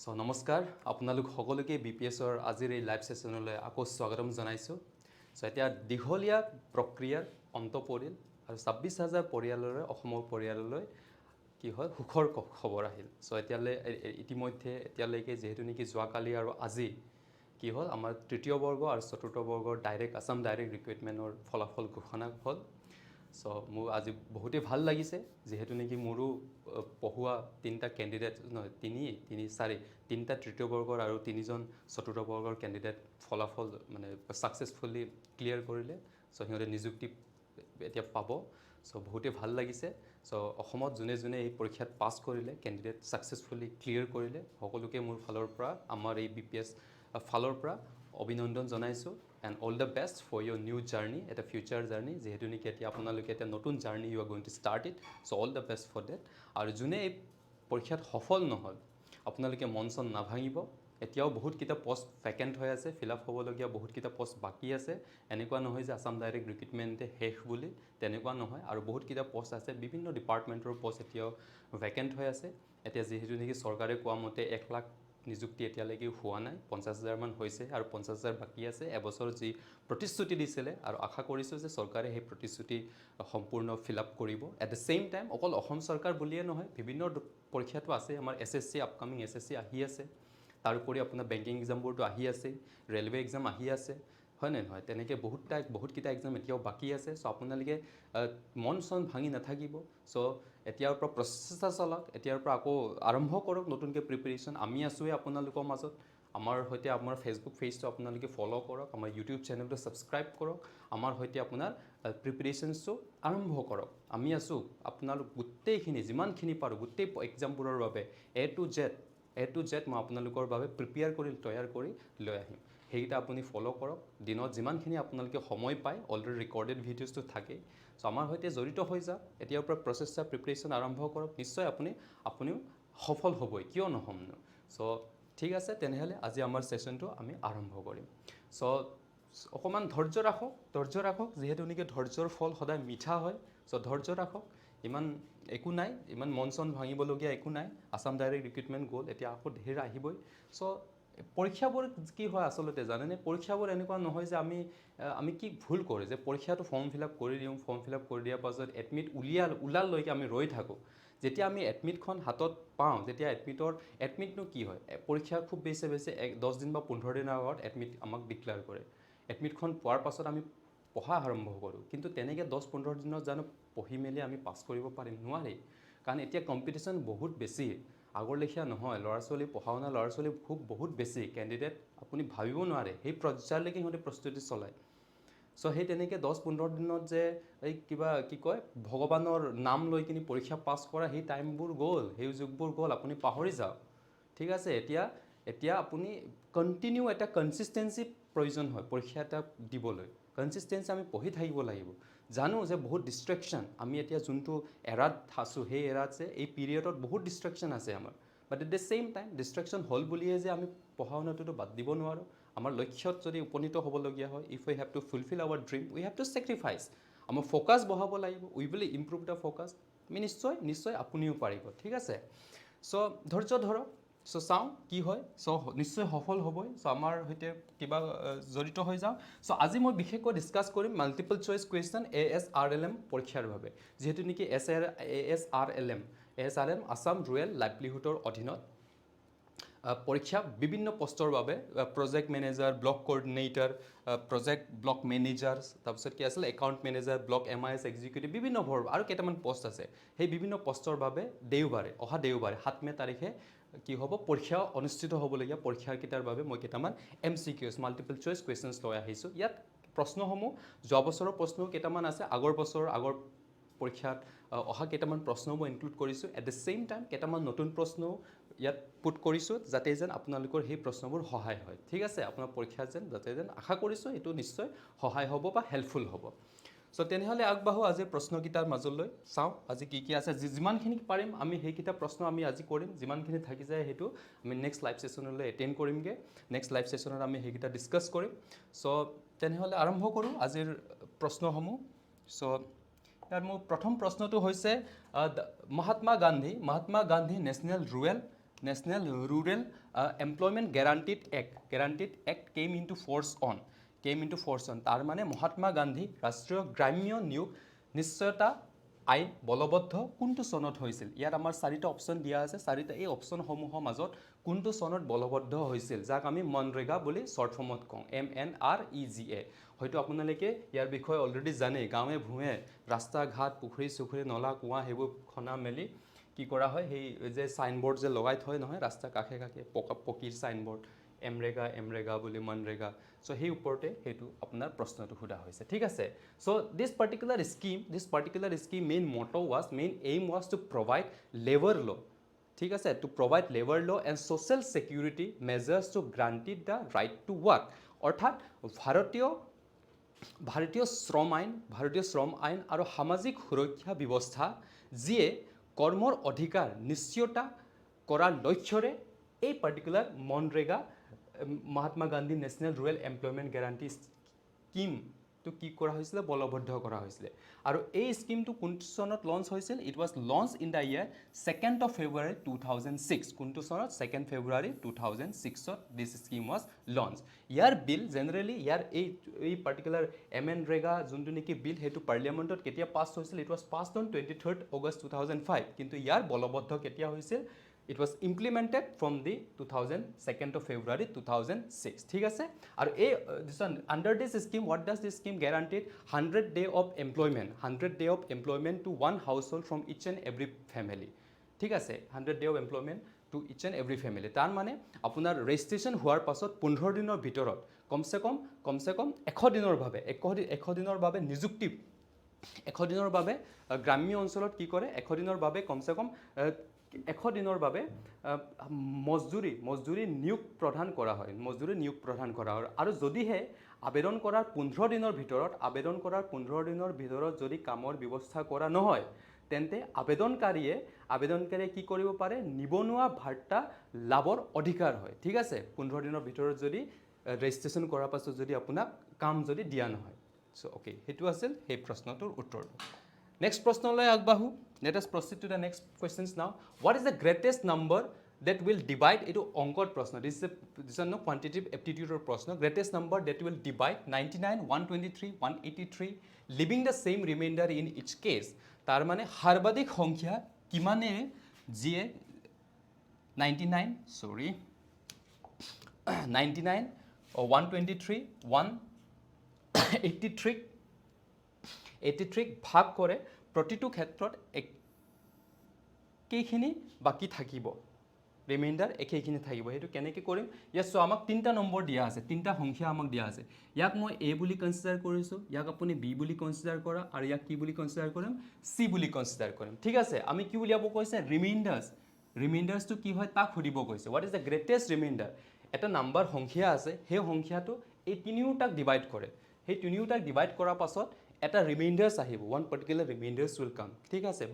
So নমস্কাৰ আপোনালোক সকলোকে BPSৰ আজিৰ এই লাইভ সেশনলৈ আকৌ স্বাগতম জনাইছোঁ। সো এতিয়া দীঘলীয়া প্ৰক্ৰিয়াৰ অন্ত পৰিল আৰু 26,000 পৰিয়াললৈ অসমৰ পৰিয়াললৈ কি হয় সুখৰ খবৰ আহিল। সো ইতিমধ্যে এতিয়ালৈকে যেহেতু নেকি যোৱাকালি আৰু আজি কি হ'ল আমাৰ তৃতীয় বৰ্গ আৰু চতুৰ্থ বৰ্গৰ আসাম ডাইৰেক্ট ৰিক্ৰুইটমেণ্টৰ ফলাফল ঘোষণা হ'ল। সো মোৰ আজি বহুতেই ভাল লাগিছে যেহেতু নেকি মোৰো পঢ়ুৱা তিনিটা কেণ্ডিডেট নহয় তিনিটা তৃতীয় বৰ্গৰ আৰু তিনিজন চতুৰ্থ বৰ্গৰ কেণ্ডিডেট ফলাফল মানে ছাকচেছফুলি ক্লিয়াৰ কৰিলে। সো সিহঁতে নিযুক্তি এতিয়া পাব। সো বহুতেই ভাল লাগিছে। সো অসমত যোনে যোনে এই পৰীক্ষাত পাছ কৰিলে কেণ্ডিডেট ছাকচেছফুলি ক্লিয়াৰ কৰিলে সকলোকে মোৰ ফালৰ পৰা আমাৰ এই BPS ফালৰ পৰা অভিনন্দন জনাইছোঁ and all the best for your new journey এটা ফিউচাৰ জাৰ্ণি যেহেতু নেকি এতিয়া আপোনালোকে এটা নতুন journey you are going to start it. So' all the best for that. আৰু যোনে এই পৰীক্ষাত সফল নহ'ল আপোনালোকে মন চন নাভাঙিব। এতিয়াও বহুতকেইটা পষ্ট ভেকেণ্ট হৈ আছে, ফিল আপ হ'বলগীয়া বহুতকেইটা পষ্ট বাকী আছে। এনেকুৱা নহয় যে আসাম ডাইৰেক্ট ৰিক্ৰুইটমেণ্টে শেষ বুলি, তেনেকুৱা নহয়। আৰু বহুতকেইটা পষ্ট আছে, বিভিন্ন ডিপাৰ্টমেণ্টৰ পষ্ট এতিয়াও ভেকেণ্ট হৈ আছে। এতিয়া যিহেতু নেকি চৰকাৰে কোৱা মতে 1 লাখ নিযুক্তি এতিয়ালৈকে হোৱা নাই, 50,000 মান হৈছে আৰু 50,000 বাকী আছে। এবছৰ যি প্ৰতিশ্ৰুতি দিছিলে আৰু আশা কৰিছোঁ যে চৰকাৰে সেই প্ৰতিশ্ৰুতি সম্পূৰ্ণ ফিল আপ কৰিব। এট দ্য ছেইম টাইম অকল অসম চৰকাৰ বুলিয়ে নহয়, বিভিন্ন পৰীক্ষাটো আছে। আমাৰ SSC আপকামিং SSC আহি আছে, তাৰোপৰি আপোনাৰ বেংকিং এক্সামবোৰতো আহি আছে, ৰেলৱে এক্সাম আহি আছে, হয় নে নহয়? তেনেকৈ বহুতকেইটা এক্সাম এতিয়াও বাকী আছে। চ' আপোনালোকে মন চন ভাঙি নাথাকিব। চ' এতিয়াৰ পৰা প্ৰচেষ্টা চলাওক, এতিয়াৰ পৰা আকৌ আৰম্ভ কৰক নতুনকৈ প্ৰিপেৰেশ্যন। আমি আছোঁৱে আপোনালোকৰ মাজত। আমাৰ সৈতে আমাৰ ফেচবুক পেজটো আপোনালোকে ফ'ল' কৰক, আমাৰ ইউটিউব চেনেলটো ছাবস্ক্ৰাইব কৰক, আমাৰ সৈতে আপোনাৰ প্ৰিপেৰেশ্যনটো আৰম্ভ কৰক। আমি আছোঁ আপোনালোক গোটেইখিনি যিমানখিনি পাৰোঁ গোটেই এক্সামবোৰৰ বাবে A to Z মই আপোনালোকৰ বাবে তৈয়াৰ কৰি লৈ আহিম। সেইকেইটা আপুনি ফ'ল' কৰক। দিনত যিমানখিনি আপোনালোকে সময় পায়, অলৰেডি ৰেকৰ্ডেড ভিডিঅ'জটো থাকেই। চ' আমাৰ সৈতে জড়িত হৈ যাওক। এতিয়াৰ পৰা প্ৰচেষ্টা প্ৰিপেৰেশ্যন আৰম্ভ কৰক। নিশ্চয় আপুনিও সফল হ'বই, কিয় নহ'মনো। চ' ঠিক আছে, তেনেহ'লে আজি আমাৰ ছেশ্যনটো আমি আৰম্ভ কৰিম। চ' অকণমান ধৈৰ্য ৰাখক যিহেতু নেকি ধৈৰ্যৰ ফল সদায় মিঠা হয়। চ' ধৈৰ্য ৰাখক, ইমান একো নাই, ইমান মন চন ভাঙিবলগীয়া একো নাই। আসাম ডাইৰেক্ট ৰিক্ৰুইটমেণ্ট গ'ল, এতিয়া আকৌ ধেৰ আহিবই। চ' পৰীক্ষাবোৰ কি হয় আচলতে জানেনে, পৰীক্ষাবোৰ এনেকুৱা নহয় যে আমি কি ভুল কৰোঁ যে পৰীক্ষাটো ফৰ্ম ফিল আপ কৰি দিওঁ, ফৰ্ম ফিল আপ কৰি দিয়াৰ পাছত এডমিট ওলালৈকে আমি ৰৈ থাকোঁ। যেতিয়া আমি এডমিটখন হাতত পাওঁ, যেতিয়া এডমিটনো কি হয়, পৰীক্ষা খুব বেছি 10 দিন বা 15 দিনৰ আগত এডমিট আমাক ডিক্লেয়াৰ কৰে। এডমিটখন পোৱাৰ পাছত আমি পঢ়া আৰম্ভ কৰোঁ, কিন্তু তেনেকৈ 10-15 দিনত জানো পঢ়ি মেলি আমি পাছ কৰিব পাৰিম? নোৱাৰি। কাৰণ এতিয়া কম্পিটিশ্যন বহুত বেছি, আগৰ লেখীয়া নহয়। পঢ়া শুনা ল'ৰা ছোৱালী বহুত বেছি কেণ্ডিডেট, আপুনি ভাবিব নোৱাৰে সেই পৰ্যায়লৈকে সিহঁতে প্ৰস্তুতি চলায়। চ' সেই তেনেকৈ 10-15 দিনত যে এই কি কয় ভগৱানৰ নাম লৈ কিনি পৰীক্ষা পাছ কৰা সেই টাইমবোৰ গ'ল, সেই যুগবোৰ গ'ল, আপুনি পাহৰি যাওক। ঠিক আছে, এতিয়া আপুনি কণ্টিনিউ এটা কনচিষ্টেঞ্চি প্ৰয়োজন হয় পৰীক্ষা এটা দিবলৈ। কনচিষ্টেঞ্চি আমি পঢ়ি থাকিব লাগিব। জানো যে বহুত ডিষ্ট্ৰেকশ্যন, আমি এতিয়া যোনটো এৰাত আছোঁ সেই এৰাত যে এই পিৰিয়ডত বহুত ডিষ্ট্ৰেকশ্যন আছে আমাৰ। But at the same time distraction হ'ল বুলিয়ে যে আমি পঢ়া শুনাটোতো বাদ দিব নোৱাৰোঁ। আমাৰ লক্ষ্যত যদি উপনীত হ'বলগীয়া হয়, if we have to fulfil our dream, we have to sacrifice. আমাৰ ফ'কাছ বঢ়াব লাগিব, we will improve the focus. আমি নিশ্চয় আপুনিও পাৰিব। ঠিক আছে, চ' ধৈৰ্য ধৰক। চ' চাওঁ কি হয়। চ' নিশ্চয় সফল হ'বই। চ' আমাৰ সৈতে জড়িত হৈ যাওঁ। চ' আজি মই বিশেষকৈ ডিছকাছ কৰিম মাল্টিপল চইচ কুৱেশ্যন ASRLM পৰীক্ষাৰ বাবে। যিহেতু নেকি ASRLM আসাম ৰুৰেল লাইভলিহুডৰ অধীনত পৰীক্ষা বিভিন্ন পষ্টৰ বাবে project manager, block coordinator, project block manager, তাৰপিছত কি আছিলে account manager, block MIS executive, বিভিন্ন আৰু কেইটামান পষ্ট আছে। সেই বিভিন্ন পষ্টৰ বাবে অহা দেওবাৰে 7 মে' তাৰিখে কি হ'ব পৰীক্ষা অনুষ্ঠিত হ'বলগীয়া পৰীক্ষাকেইটাৰ বাবে মই কেইটামান MCQs মাল্টিপল চইচ কুৱেশ্যনছ লৈ আহিছোঁ। ইয়াত প্ৰশ্নসমূহ যোৱা বছৰৰ প্ৰশ্নও কেইটামান আছে, আগৰ পৰীক্ষাত অহা কেইটামান প্ৰশ্নও মই ইনক্লুড কৰিছোঁ। এট দ্য ছেইম টাইম কেইটামান নতুন প্ৰশ্নও ইয়াত পুট কৰিছোঁ, যাতে যেন আপোনালোকৰ সেই প্ৰশ্নবোৰ সহায় হয়। ঠিক আছে, আপোনাৰ পৰীক্ষাত যাতে আশা কৰিছোঁ এইটো নিশ্চয় সহায় হ'ব বা হেল্পফুল হ'ব। চ' তেনেহ'লে আগবাঢ়ো আজিৰ প্ৰশ্নকেইটাৰ মাজলৈ। চাওঁ আজি কি আছে। যিমানখিনি পাৰিম আমি সেইকেইটা প্ৰশ্ন আমি আজি কৰিম। যিমানখিনি থাকি যায় সেইটো আমি নেক্সট লাইভ ছেশ্যনলৈ এটেণ্ড কৰিমগৈ। নেক্সট লাইভ ছেশ্যনত আমি সেইকেইটা ডিছকাছ কৰিম। চ' তেনেহ'লে আৰম্ভ কৰোঁ আজিৰ প্ৰশ্নসমূহ। চ' ইয়াত মোৰ প্ৰথম প্ৰশ্নটো হৈছে Mahatma Gandhi national rural National Rural Employment Guaranteed Act came into force on. তাৰ মানে মহাত্মা গান্ধী ৰাষ্ট্ৰীয় গ্ৰাম্য নিয়োগ নিশ্চয়তা আইন বলবদ্ধ কোনটো চনত হৈছিল ইয়াত আমাৰ চাৰিটা অপচন দিয়া আছে চাৰিটা এই অপচনসমূহৰ মাজত কোনটো চনত বলবদ্ধ হৈছিল যাক আমি মনৰেগা বুলি শৰ্ট ফৰ্মত কওঁ MNREGA হয়তো আপোনালোকে ইয়াৰ বিষয়ে অলৰেডি জানে গাঁৱে ভূঞে ৰাস্তা ঘাট পুখুৰী চুখুৰী নলা কুঁৱা সেইবোৰ খনা মেলি কি কৰা হয় সেই যে সাইনবোৰ্ড যে লগাই থয় নহয় ৰাস্তা কাষে কাষে পকীৰ সাইনবোৰ্ড এমৰেগা বুলি মনৰেগা সো সেই ওপৰতে হেতু আপোনাৰ প্ৰশ্নটো সোধা হৈছে ঠিক আছে so this particular scheme main aim was to provide labor law ঠিক আছে to provide labor law and social security measures to granted the right to work অৰ্থাৎ ভাৰতীয় শ্ৰম আইন আৰু সামাজিক সুৰক্ষা ব্যৱস্থা যিয়ে কৰ্মৰ অধিকাৰ নিশ্চয়তা কৰাৰ লক্ষ্যৰে এই particular MNREGA Mahatma Gandhi national rural employment guarantee scheme তো কি কৰা হৈছিল বলবদ্ধ কৰা হৈছিল আৰু এই স্কিমটো কোন চনত লঞ্চ হৈছিল it was launch in the year 2nd of February 2006 কোনটো চনত 2nd February 2006 ত দিস স্কিম ওয়াজ লঞ্চ ইয়াৰ বিল জেনাৰেলি ইয়াৰ এই পাৰ্টিকুলাৰ MNREGA যোনটো নেকি বিল হেতু পাৰ্লিয়ামেন্টত কেতিয়া পাছ হৈছিল it was passed on 23rd August 2005 কিন্তু ইয়াৰ বলবদ্ধ কেতিয়া হৈছিল It was implemented from the 2nd of February 2006 ঠিক আছে আৰু এই under this scheme what does this scheme guaranteed 100 day of employment to one household from each and every family ঠিক আছে 100 day of employment to each and every family তাৰ মানে আপোনাৰ registration হোৱাৰ পাছত 15 দিনৰ ভিতৰত কমসে কম 100 দিনৰ বাবে নিযুক্তি 100 দিনৰ বাবে গ্ৰাম্য অঞ্চলত কি কৰে 100 দিনৰ বাবে কমসে কম 100 দিনৰ বাবে মজদুৰি নিয়োগ প্ৰদান কৰা হয় আৰু যদিহে আবেদন কৰাৰ 15 দিনৰ ভিতৰত যদি কামৰ ব্যৱস্থা কৰা নহয় তেন্তে আবেদনকাৰীয়ে কি কৰিব পাৰে নিবনুৱা ভাত্তা লাভৰ অধিকাৰ হয় ঠিক আছে 15 দিনৰ ভিতৰত যদি ৰেজিষ্ট্ৰেচন কৰাৰ পাছত যদি আপোনাক কাম যদি দিয়া নহয় সো ওকে হেতু আছিল সেই প্ৰশ্নটোৰ উত্তৰ Next প্ৰশ্নলৈ আগবাঢ়ো Let us proceed to the next questions now. What is the greatest number that will divide into অংকৰ প্ৰশ্ন This is no quantitative aptitude or প্ৰশ্ন Greatest number that will divide 99, 123, 183 leaving the same remainder in each case. তাৰ মানে সৰ্বাধিক সংখ্যা কিমানে যিয়ে 99 or 123, 183 ভাগ কৰে প্ৰতিটো ক্ষেত্ৰত একেখিনি বাকি থাকিব ৰিমাইন্ডাৰ একেখিনি থাকিব হেতু কেনেকৈ কৰিম ইয়াত সো আমাক তিনটা নম্বৰ দিয়া আছে তিনটা সংখ্যা আমাক দিয়া আছে ইয়াক মই a বুলি কনসিডাৰ কৰিছো ইয়াক আপুনি b বুলি কনসিডাৰ কৰা আৰু ইয়াক কি বুলি কনসিডাৰ কৰিম c বুলি কনসিডাৰ কৰিম ঠিক আছে আমি কি উলিয়াব কৈছে ৰিমাইন্ডাৰ্স তো কি হয় তাক খুদিব কৈছে what is the greatest remainder এটা নাম্বাৰ সংখ্যা আছে সেই সংখ্যাটো এই তিনিওটাক ডিভাইড কৰে সেই তিনিওটাক ডিভাইড কৰাৰ পাছত এটা ৰিমাইন্ডাৰ্স আহিব one particular remainders will come ঠিক আছে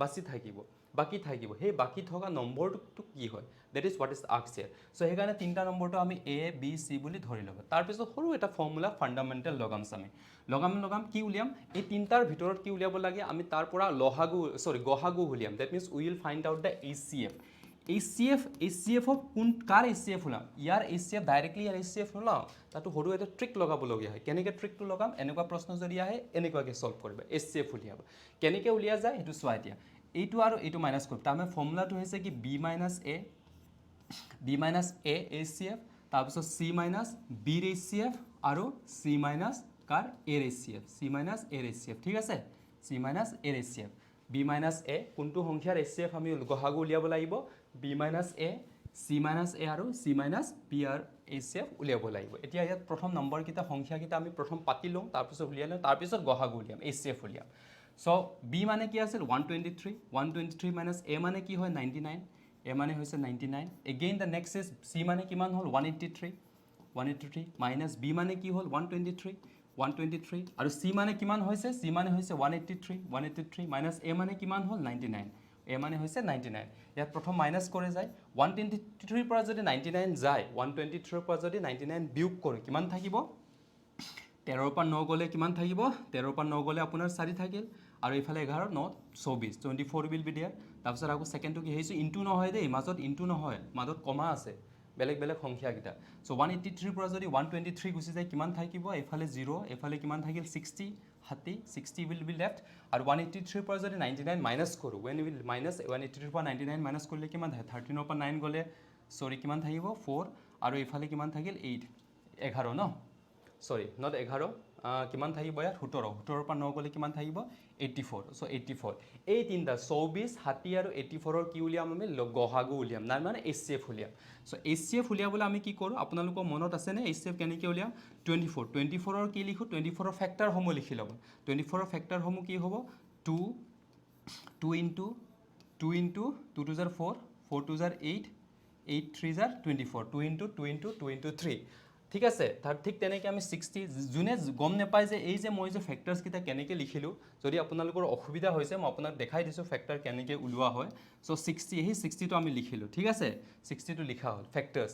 বাকি থাকিব সেই বাকি থকা নম্বৰটো কি হয় that is what is asked here so হেকাৰণে তিনটা নম্বৰটো আমি a b c বুলি ধৰি লব তাৰ পিছত সৰু এটা ফৰ্মুলা ফান্ডামেন্টাল লগাম কি উলিয়াম এই তিনটাৰ ভিতৰত কি উলিয়াব লাগে আমি তাৰ পৰা গহাগু উলিয়াম that means we will find out the HCF of কোন কাৰ HCF উলাম ইয়াৰ HCF ডাইৰেক্টলি ইয়াৰ HCF উলাম তাতো সৰু এটা ট্ৰিক লগাব লগিয়া হয় কেনেকৈ ট্ৰিকটো লগাম এনেকুৱা প্ৰশ্ন যদি আহে এনেকুৱাকৈ সলভ কৰিব HCF উলিয়াব কেনেকৈ উলিয়া যায় হেতু চোৱা এতিয়া এইটো আৰু এইটো মাইনাস কৰিব তাৰ মানে ফৰ্মুলাটো হৈছে কি b a HCF তাৰ পিছত c b HCF আৰু c কাৰ a HCF ঠিক আছে c a HCF b a কোনটো সংখ্যাৰ HCF আমি গহাগু উলিয়াব লাগিব b a c a আৰু c b r HCF উলিয়াব লাগিব এতিয়া ইয়াত প্ৰথম নম্বৰ কিটা সংখ্যা কিটা আমি প্ৰথম পাতি লওঁ তাৰ পিছত উলিয়াই লওঁ তাৰ পিছত গহাগু উলিয়াম HCF উলিয়াম সো b মানে কি আছিল 123 minus a মানে কি হয় 99 a মানে হৈছে 99 again the next is c মানে কিমান হল 183 minus b মানে কি হল 123 আৰু c মানে কিমান হৈছে c মানে হৈছে 183 minus a মানে কিমান হল 99 a মানে হৈছে 99 ইয়াত প্ৰথম মাইনাস কৰে যায় 123 পৰা যদি 99 যায় 123 পৰা যদি 99 বিয়োগ কৰে কিমান থাকিব 13 পৰা 9 গলে কিমান থাকিব 13 পৰা 9 গলে আপোনাৰ 4 থাকিল আৰু ইফালে 11 9 24 will be there তাৰপিছত আকৌ ছেকেণ্ডটো কি আহিছোঁ ইনটু নহয় দেই, মাজত ইনটু নহয়, মাজত কমা আছে, বেলেগ বেলেগ সংখ্যাকেইটা। চ' 183ৰ পৰা যদি 123 গুচি যায় কিমান থাকিব, এইফালে 0, এইফালে কিমান থাকিল 60, 60 উইল বি লেফ্ট। আৰু 183ৰ পৰা যদি 99 মাইনাছ কৰোঁ, ৱেন উইল মাইনাছ 183ৰ পৰা 99 মাইনাছ কৰিলে কিমান থাকে, 13ৰ পৰা 9 গ'লে চৰি কিমান থাকিব 4, আৰু এইফালে কিমান থাকিল 8, 11 ন, চৰি নট 11, কিমান থাকিব ইয়াত 17, 17ৰ পৰা 9 গ'লে কিমান থাকিব 84, চ' 84। এই তিনিটা 24, 60 আৰু 84ৰ কি উলিয়াম আমি, গহাগু উলিয়াম, নাই মানে HCF উলিয়াম। চ' HCF উলিয়াবলৈ আমি কি কৰোঁ, আপোনালোকৰ মনত আছেনে HCF কেনেকৈ উলিয়াম, 24ৰ কি লিখোঁ, 24ৰ ফেক্টৰসমূহ লিখি ল'ব। 24ৰ ফেক্টৰসমূহ কি হ'ব, 2 ইনটু 2 2 জাৰ 4, 4 2 জাৰ 8, 8 3 জাৰ 24, 2 ইনটু 3। ঠিক আছে, ঠিক তেনেকৈ আমি 60, যোনে গম নাপায় যে এই যে মই যে ফেক্টৰ্ছকেইটা কেনেকৈ লিখিলোঁ, যদি আপোনালোকৰ অসুবিধা হৈছে মই আপোনাক দেখাই দিছোঁ ফেক্টৰ কেনেকৈ ওলোৱা হয়। চ' 60, সেই 60টো আমি লিখিলোঁ, ঠিক আছে, 60টো লিখা হ'ল ফেক্টৰ্ছ।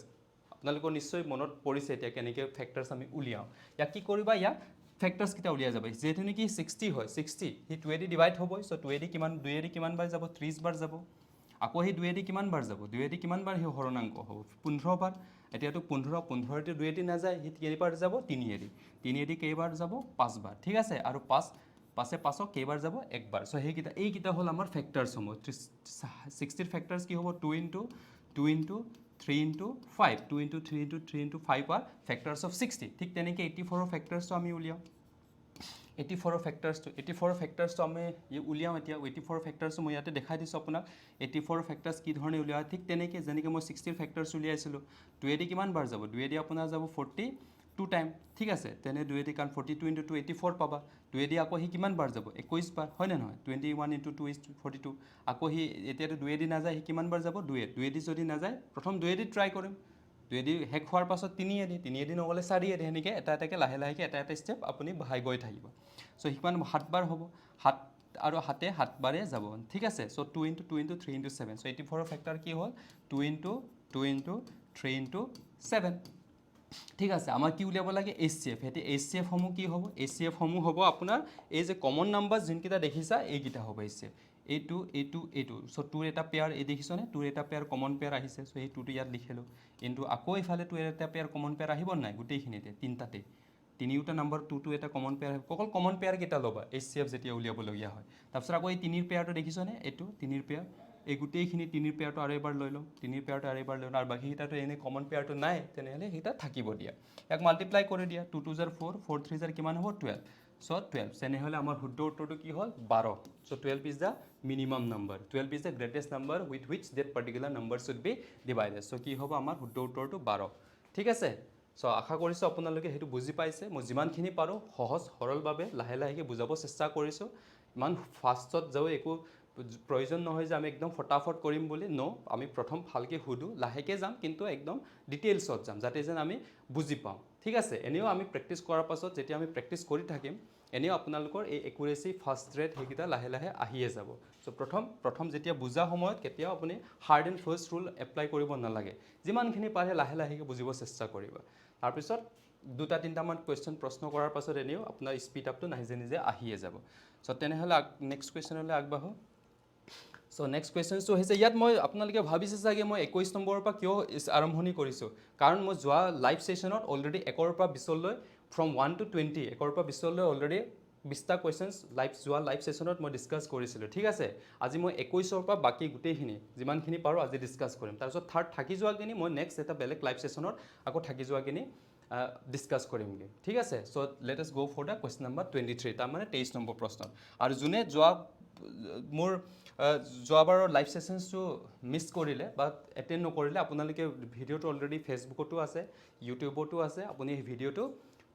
আপোনালোকৰ নিশ্চয় মনত পৰিছে এতিয়া কেনেকৈ ফেক্টৰ্ছ আমি উলিয়াওঁ। ইয়াক কি কৰিবা, ইয়াক ফেক্টৰ্ছকেইটা উলিয়াই যাব, যিহেতু নেকি 60 হয়, 60 সি 2 ডিভাইড হ'বই, চ' 2 কিমান বাৰ যাব, 30 বাৰ যাব। আকৌ সেই 2 কিমান বাৰ যাব, 2 কিমান বাৰ সেই হৰণাংক হ'ব, 15 বাৰ। এতিয়াতো 15 2 নাযায়, সি কেইবাৰ যাব, 3 কেইবাৰ যাব, 5 বাৰ, ঠিক আছে। আৰু 5 কেইবাৰ যাব, 1 বাৰ। চ' এইকেইটা হ'ল আমাৰ ফেক্টৰ্ছসমূহ। 60ৰ ফেক্টৰ্ছ কি হ'ব, 2 into 3 into 5, 2 into 3 into 5 R factors of 60। ঠিক তেনেকৈ 84ৰ ফেক্টৰ্ছটো আমি উলিয়াওঁ। 84ৰ ফেক্টৰ্ছটো আমি উলিয়াওঁ এতিয়া। 84ৰ ফেক্টৰ্ছটো মই ইয়াতে দেখাই দিছোঁ আপোনাক। 84ৰ ফেক্টৰ্ছ কি ধৰণে উলিওৱা হয়, ঠিক তেনেকৈ যেনেকৈ মই 60ৰ ফেক্টৰ্ছ উলিয়াইছিলোঁ, 2 কিমান বাৰ যাব, 2 আপোনাৰ যাব 42 টাইম, ঠিক আছে। তেনে 2 কাৰণ 42 ইনটু 2 84 পাবা। 2 আকৌ সি কিমান বাৰ যাব, 21 বাৰ, হয় নে নহয়, 21 ইনটু 2 is 42। আকৌ সি এতিয়াতো 2 নাযায়, সি কিমান বাৰ যাব, 2 যদি নাযায়, প্ৰথম 2 ট্ৰাই কৰিম, 2 শেষ হোৱাৰ পাছত 3 নগ'লে 4 সেনেকৈ এটা এটাকৈ লাহে লাহেকৈ এটা ষ্টেপ আপুনি বঢ়াই গৈ থাকিব। চ' সিমান 7 বাৰ হ'ব, 7 আৰু 7 বাৰে যাব, ঠিক আছে। চ' 2 ইনটু 3 ইনটু 7, চ' 84ৰ ফেক্টৰ কি হ'ল, 2 ইনটু 3 ইনটু 7, ঠিক আছে। আমাৰ কি উলিয়াব লাগে, HCF। এতিয়া HCFসমূহ কি হ'ব, HCFসমূহ হ'ব আপোনাৰ এই যে কমন নাম্বাৰ যোনকেইটা দেখিছা এইকেইটা হ'ব HCF। এইটো চ' 2ৰ এটা পেয়াৰ এই দেখিছনে, 2ৰ এটা পেয়াৰ কমন পেয়াৰ আহিছে, চ' সেই 2টো ইয়াত লিখিলোঁ। কিন্তু আকৌ এইফালে 2ৰ এটা পেয়াৰ কমন পেয়াৰ আহিব নাই, গোটেইখিনিতে তিনিটাতে, তিনিওটা নাম্বাৰ 2 এটা কমন পেয়াৰ আহিব। অকল কমন পেয়াৰ কেইটা ল'বা HCF যেতিয়া উলিয়াবলগীয়া হয়। তাৰপিছত আকৌ এই 3ৰ পেয়াৰটো দেখিছনে, এইটো 3ৰ পেয়াৰ, এই গোটেইখিনি 3ৰ পেয়াৰটো আৰু এবাৰ লৈ লওঁ, 3ৰ পেয়াৰটো আৰু এবাৰ লৈ লওঁ, আৰু বাকীকেইটাতো এনেই কমন পেয়াৰটো নাই, তেনেহ'লে সেইটা থাকিব দিয়া। ইয়াক মাল্টিপ্লাই কৰি দিয়া, 2 2 জাৰ 4, 4 3 জাৰ কিমান হ'ব 12, চ' 12, তেনেহ'লে আমাৰ শুদ্ধ উত্তৰটো কি হ'ল 12। So' 12 is the minimum number, 12 is the greatest number with which that particular number should be divided. So' কি হ'ব আমাৰ শুদ্ধ উত্তৰটো 12, ঠিক আছে। চ' আশা কৰিছোঁ আপোনালোকে সেইটো বুজি পাইছে। মই যিমানখিনি পাৰোঁ সহজ সৰলভাৱে লাহে লাহেকৈ বুজাব চেষ্টা কৰিছোঁ। ইমান ফাষ্টত যাওঁ একো প্ৰয়োজন নহয় যে আমি একদম ফটাফট কৰিম বুলি, আমি প্ৰথম ভালকৈ সুধোঁ, লাহেকৈ যাম, কিন্তু একদম ডিটেইলছত যাম, যাতে যেন আমি বুজি পাওঁ, ঠিক আছে। এনেও আমি প্ৰেক্টিছ কৰাৰ পাছত যেতিয়া আমি প্ৰেক্টিছ কৰি থাকিম, এনেও আপোনালোকৰ এই একুৰেচি ফাৰ্ষ্ট ৰেট সেইকেইটা লাহে লাহে আহিয়ে যাব। চ' প্ৰথম যেতিয়া বুজা সময়ত কেতিয়াও আপুনি hard and first rule apply কৰিব নালাগে, যিমানখিনি পাৰে লাহে লাহেকৈ বুজিব চেষ্টা কৰিব। তাৰপিছত 2-3টামান প্ৰশ্ন কৰাৰ পাছত এনেও আপোনাৰ স্পীড আপটো নিজে নিজে আহিয়ে যাব। চ' তেনেহ'লে নেক্সট কুৱেশ্যনলৈ আগবাঢ়োঁ। চ' নেক্সট কুৱেশ্যনটো হৈছে, ইয়াত মই আপোনালোকে ভাবিছে চাগে মই 21 নম্বৰৰ পৰা কিয় আৰম্ভণি কৰিছোঁ, কাৰণ মই যোৱা লাইভ ছেশ্যনত অলৰেডি 1ৰ পৰা 20লৈ ফ্ৰম 1 to 20, 1ৰ পৰা 20লৈ অলৰেডি 20টা কুৱেশ্যনছ যোৱা লাইভ ছেশ্যনত মই ডিছকাছ কৰিছিলোঁ, ঠিক আছে। আজি মই 21ৰ পৰা বাকী গোটেইখিনি যিমানখিনি পাৰোঁ আজি ডিছকাছ কৰিম। তাৰপিছত থাকি যোৱাখিনি মই নেক্সট এটা বেলেগ লাইভ ছেশ্যনত আকৌ থাকি যোৱাখিনি ডিছকাছ কৰিমগৈ, ঠিক আছে। চ' লেট আছ গ' ফৰ দ্য কুৱেশ্যন নম্বৰ 23, তাৰমানে 23 নম্বৰ প্ৰশ্ন। আৰু যোনে মোৰ যোৱাবাৰৰ লাইভ ছেশ্যনছটো মিছ কৰিলে বা এটেণ্ড নকৰিলে, আপোনালোকে ভিডিঅ'টো অলৰেডি ফেচবুকতো আছে, ইউটিউবতো আছে, আপুনি সেই ভিডিঅ'টো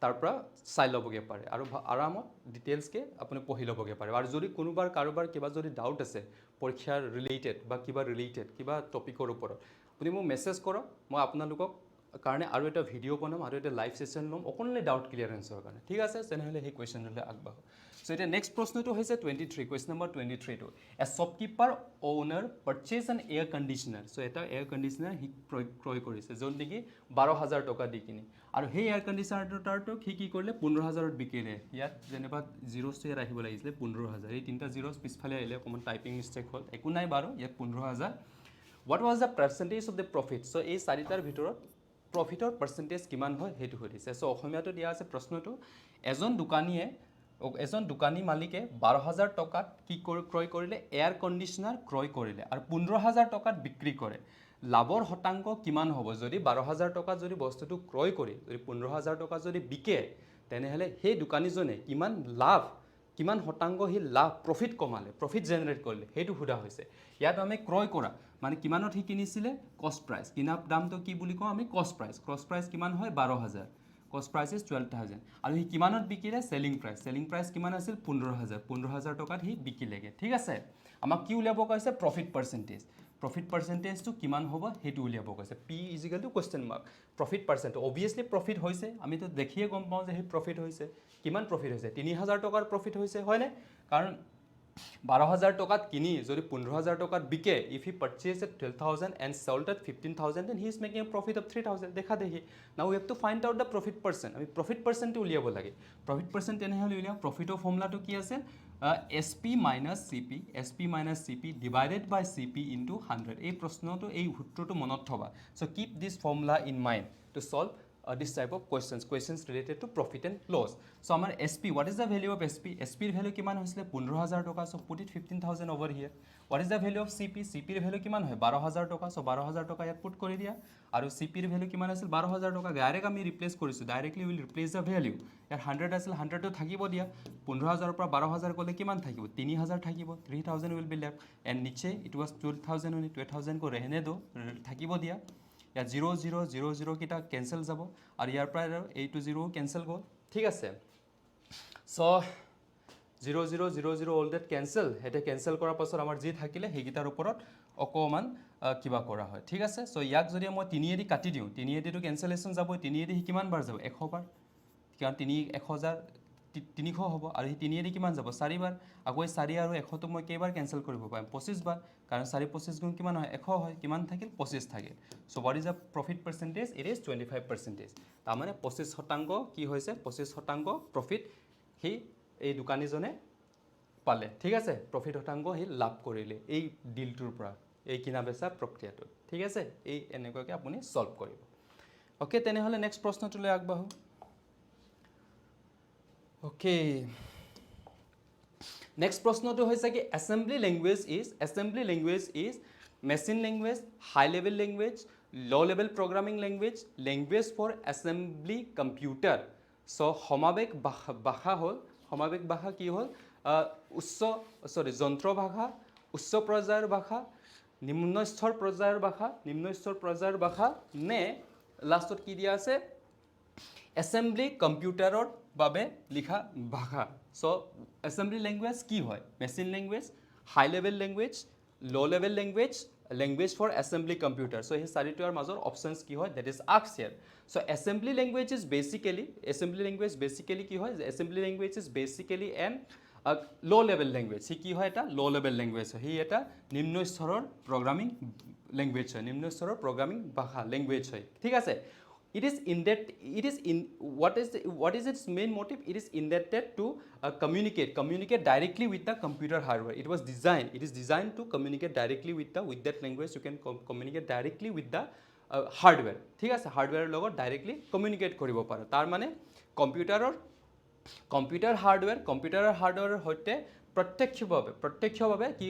তাৰ পৰা চাই ল'বগৈ পাৰে আৰু আৰামত ডিটেইলছকৈ আপুনি পঢ়ি ল'বগৈ পাৰে। আৰু যদি কাৰোবাৰ কিবা যদি ডাউট আছে পৰীক্ষাৰ ৰিলেটেড বা কিবা টপিকৰ ওপৰত, আপুনি মোক মেছেজ কৰক, মই আপোনালোকক কাৰণে আৰু এটা ভিডিঅ' বনাম আৰু এটা লাইভ ছেশ্যন ল'ম অকণমান ডাউট ক্লিয়াৰেঞ্চৰ কাৰণে ঠিক আছে তেনেহ'লে সেই কুৱেশ্যনটোলৈ আগবাঢ়ো চ' এতিয়া নেক্সট প্ৰশ্নটো হৈছে 23 কুৱেশ্যন নম্বৰ 23টো a shopkeeper owner purchase an air conditioner so' এটা এয়াৰ কণ্ডিশ্যনাৰ সি ক্ৰয় কৰিছে য'ত নেকি 12,000 টকা দি কিনি আৰু সেই এয়াৰ কণ্ডিশ্যনাৰটোক সি কি কৰিলে 15,000ত বিকিলে ইয়াত যেনিবা জিৰ'জ ইয়াত আহিব লাগিছিলে 15,000 এই তিনিটা জিৰ'জ পিছফালে আহিলে অকণমান টাইপিং মিষ্টেক হ'ল একো নাই বাৰু ইয়াত 15,000 what was the percentage of the profit so' এই চাৰিটাৰ ভিতৰত প্ৰফিটৰ পাৰ্চেণ্টেজ কিমান হয় সেইটো সুধিছে চ' অসমীয়াটো দিয়া আছে প্ৰশ্নটো এজন দোকানী মালিকে 12,000 টকাত কি ক্ৰয় কৰিলে এয়াৰ কণ্ডিশ্যনাৰ ক্ৰয় কৰিলে আৰু 15,000 টকাত বিক্ৰী কৰে লাভৰ শতাংশ কিমান হ'ব যদি 12,000 টকাত যদি বস্তুটো ক্ৰয় কৰি যদি 15,000 টকা যদি বিকে তেনেহ'লে সেই দোকানীজনে কিমান শতাংশ সি লাভ প্ৰফিট কমালে প্ৰফিট জেনেৰেট কৰিলে সেইটো সোধা হৈছে ইয়াত আমি ক্ৰয় কৰা মানে কিমানত সি কিনিছিলে কষ্ট প্ৰাইচ কিনা দামটো কি বুলি কওঁ আমি কষ্ট প্ৰাইচ কিমান হয় 12,000 কষ্ট প্ৰাইচ ইজ 12,000 আৰু সি কিমানত বিকিলে চেলিং প্ৰাইচ কিমান আছিল 15,000 টকাত সি বিকিলেগে ঠিক আছে আমাক কি উলিয়াব কৈছে প্ৰফিট পাৰ্চেণ্টেজটো কিমান হ'ব সেইটো উলিয়াব কৈছে P is equal to question mark profit percent obviously profit হৈছে আমিতো দেখিয়ে গম পাওঁ যে সেই প্ৰফিট হৈছে কিমান প্ৰফিট হৈছে 3,000 টকাৰ প্ৰফিট হৈছে হয়নে কাৰণ 12,000 টকাত কিনি যদি 15,000 টকাত বিকে if he purchase at 12,000 and sold at 15,000 then he is making a profit of 3,000 দেখা দেখি now we have to find out the profit percent আমি প্ৰফিট পাৰ্চেণ্টটো উলিয়াব লাগে প্ৰফিট পাৰ্চেণ্ট তেনেহ'লে উলিয়াওঁ প্ৰফিটৰ ফৰ্মুলাটো কি আছে SP minus CP divided by CP into 100 এই প্ৰশ্নটো এই সূত্ৰটো মনত থবা so keep this formula in mind to solve this type of questions related to profit and loss so আমাৰ SP what is the value of SP ৰ value কিমান হৈছিলে 15,000 টকা so put it 15,000 over here what is the value of CP ৰ value কিমান হয় 12,000 টকা so 12,000 টকা ইয়াত put কৰি দিয়া আৰু CP ৰ value কিমান আছিল 12,000 টকা ডাইৰেক্ট আমি ৰিপ্লেস কৰিছো ডাইৰেক্টলি উইল ৰিপ্লেস দ্য ভ্যালু ইয়াত 100 আছিল 100 টো থাকিব দিয়া 15,000 ৰ পৰা 12,000 গলে কিমান থাকিব 3,000 থাকিব 3,000 will be left and নিচে it was 12,000 only 12,000 को रहने दो থাকিব দিয়া या 0 0 0 0 কিটা ক্যান্সেল যাব আর ইয়াৰ পৰা এই টু 0 ক্যান্সেল গল ঠিক আছে সো 0 0 0 0 অল দ্যাট ক্যান্সেল হেতে ক্যান্সেল কৰাৰ পাছত আমাৰ যি থাকিলে হেগিটাৰ ওপৰত অকমান কিবা কৰা হয় ঠিক আছে সো ইয়াক যদি মই 3 এদি কাটি দিও 3 এদি টু ক্যান্সেলেশন যাব 3 এদি কিমান বাৰ যাব 100 বাৰ কাৰণ 1000 300 হ'ব আৰু এই 3 এদি কিমান যাব 4 বাৰ আকৌ 4 আৰু 100 তো মই কেইবাৰ ক্যান্সেল কৰিব পাৰিম 25 বাৰ কাৰণ 4 25 গুণ কিমান হয় 100 হয় কিমান থাকিল 25 থাকিল so what is the profit percentage it is 25% তাৰ মানে 25% কি হৈছে 25% প্ৰফিট হি এই দোকানীজনে পালে ঠিক আছে প্ৰফিট শতাংশ হি লাভ কৰিলে এই ডিলটোৰ পৰা এই কিনা বেচা প্ৰক্ৰিয়াটো ঠিক আছে এই এনেকুৱাকৈ আপুনি সলভ কৰিব ওকে তেনেহলে নেক্সট প্ৰশ্নটোলৈ আগবাঢ়ো Okay. Next প্ৰশ্নটো হৈছে কি assembly language is machine language, high level language, low level programming language for assembly computer. So সমাবেগ ভাষা কি হ'ল যন্ত্ৰ ভাষা উচ্চ পৰ্যায়ৰ ভাষা নিম্ন স্তৰ পৰ্যায়ৰ ভাষা নে লাষ্টত কি দিয়া আছে assembly কম্পিউটাৰৰ বাবে লিখা ভাষা সো assembly language কি হয় machine language high level language low level language for assembly computer so এই চাৰিটাৰ মাজৰ অপচনস কি হয় that is asked here so assembly language is basically কি হয় assembly language is basically an low level language সি কি হয় এটা low level language হয় হি এটা নিম্ন স্তৰৰ programming language হয় নিম্ন স্তৰৰ programming ভাষা language হয় ঠিক আছে what is its main motive it is indebted to communicate directly with the computer hardware it is designed to communicate directly with that language you can communicate directly with the hardware ঠিক আছে হাৰ্ডওয়্যাৰৰ লগত directly communicate কৰিব পাৰো তাৰ মানে কম্পিউটাৰৰ হাৰ্ডওয়্যাৰৰ সৈতে প্ৰত্যক্ষভাৱে কি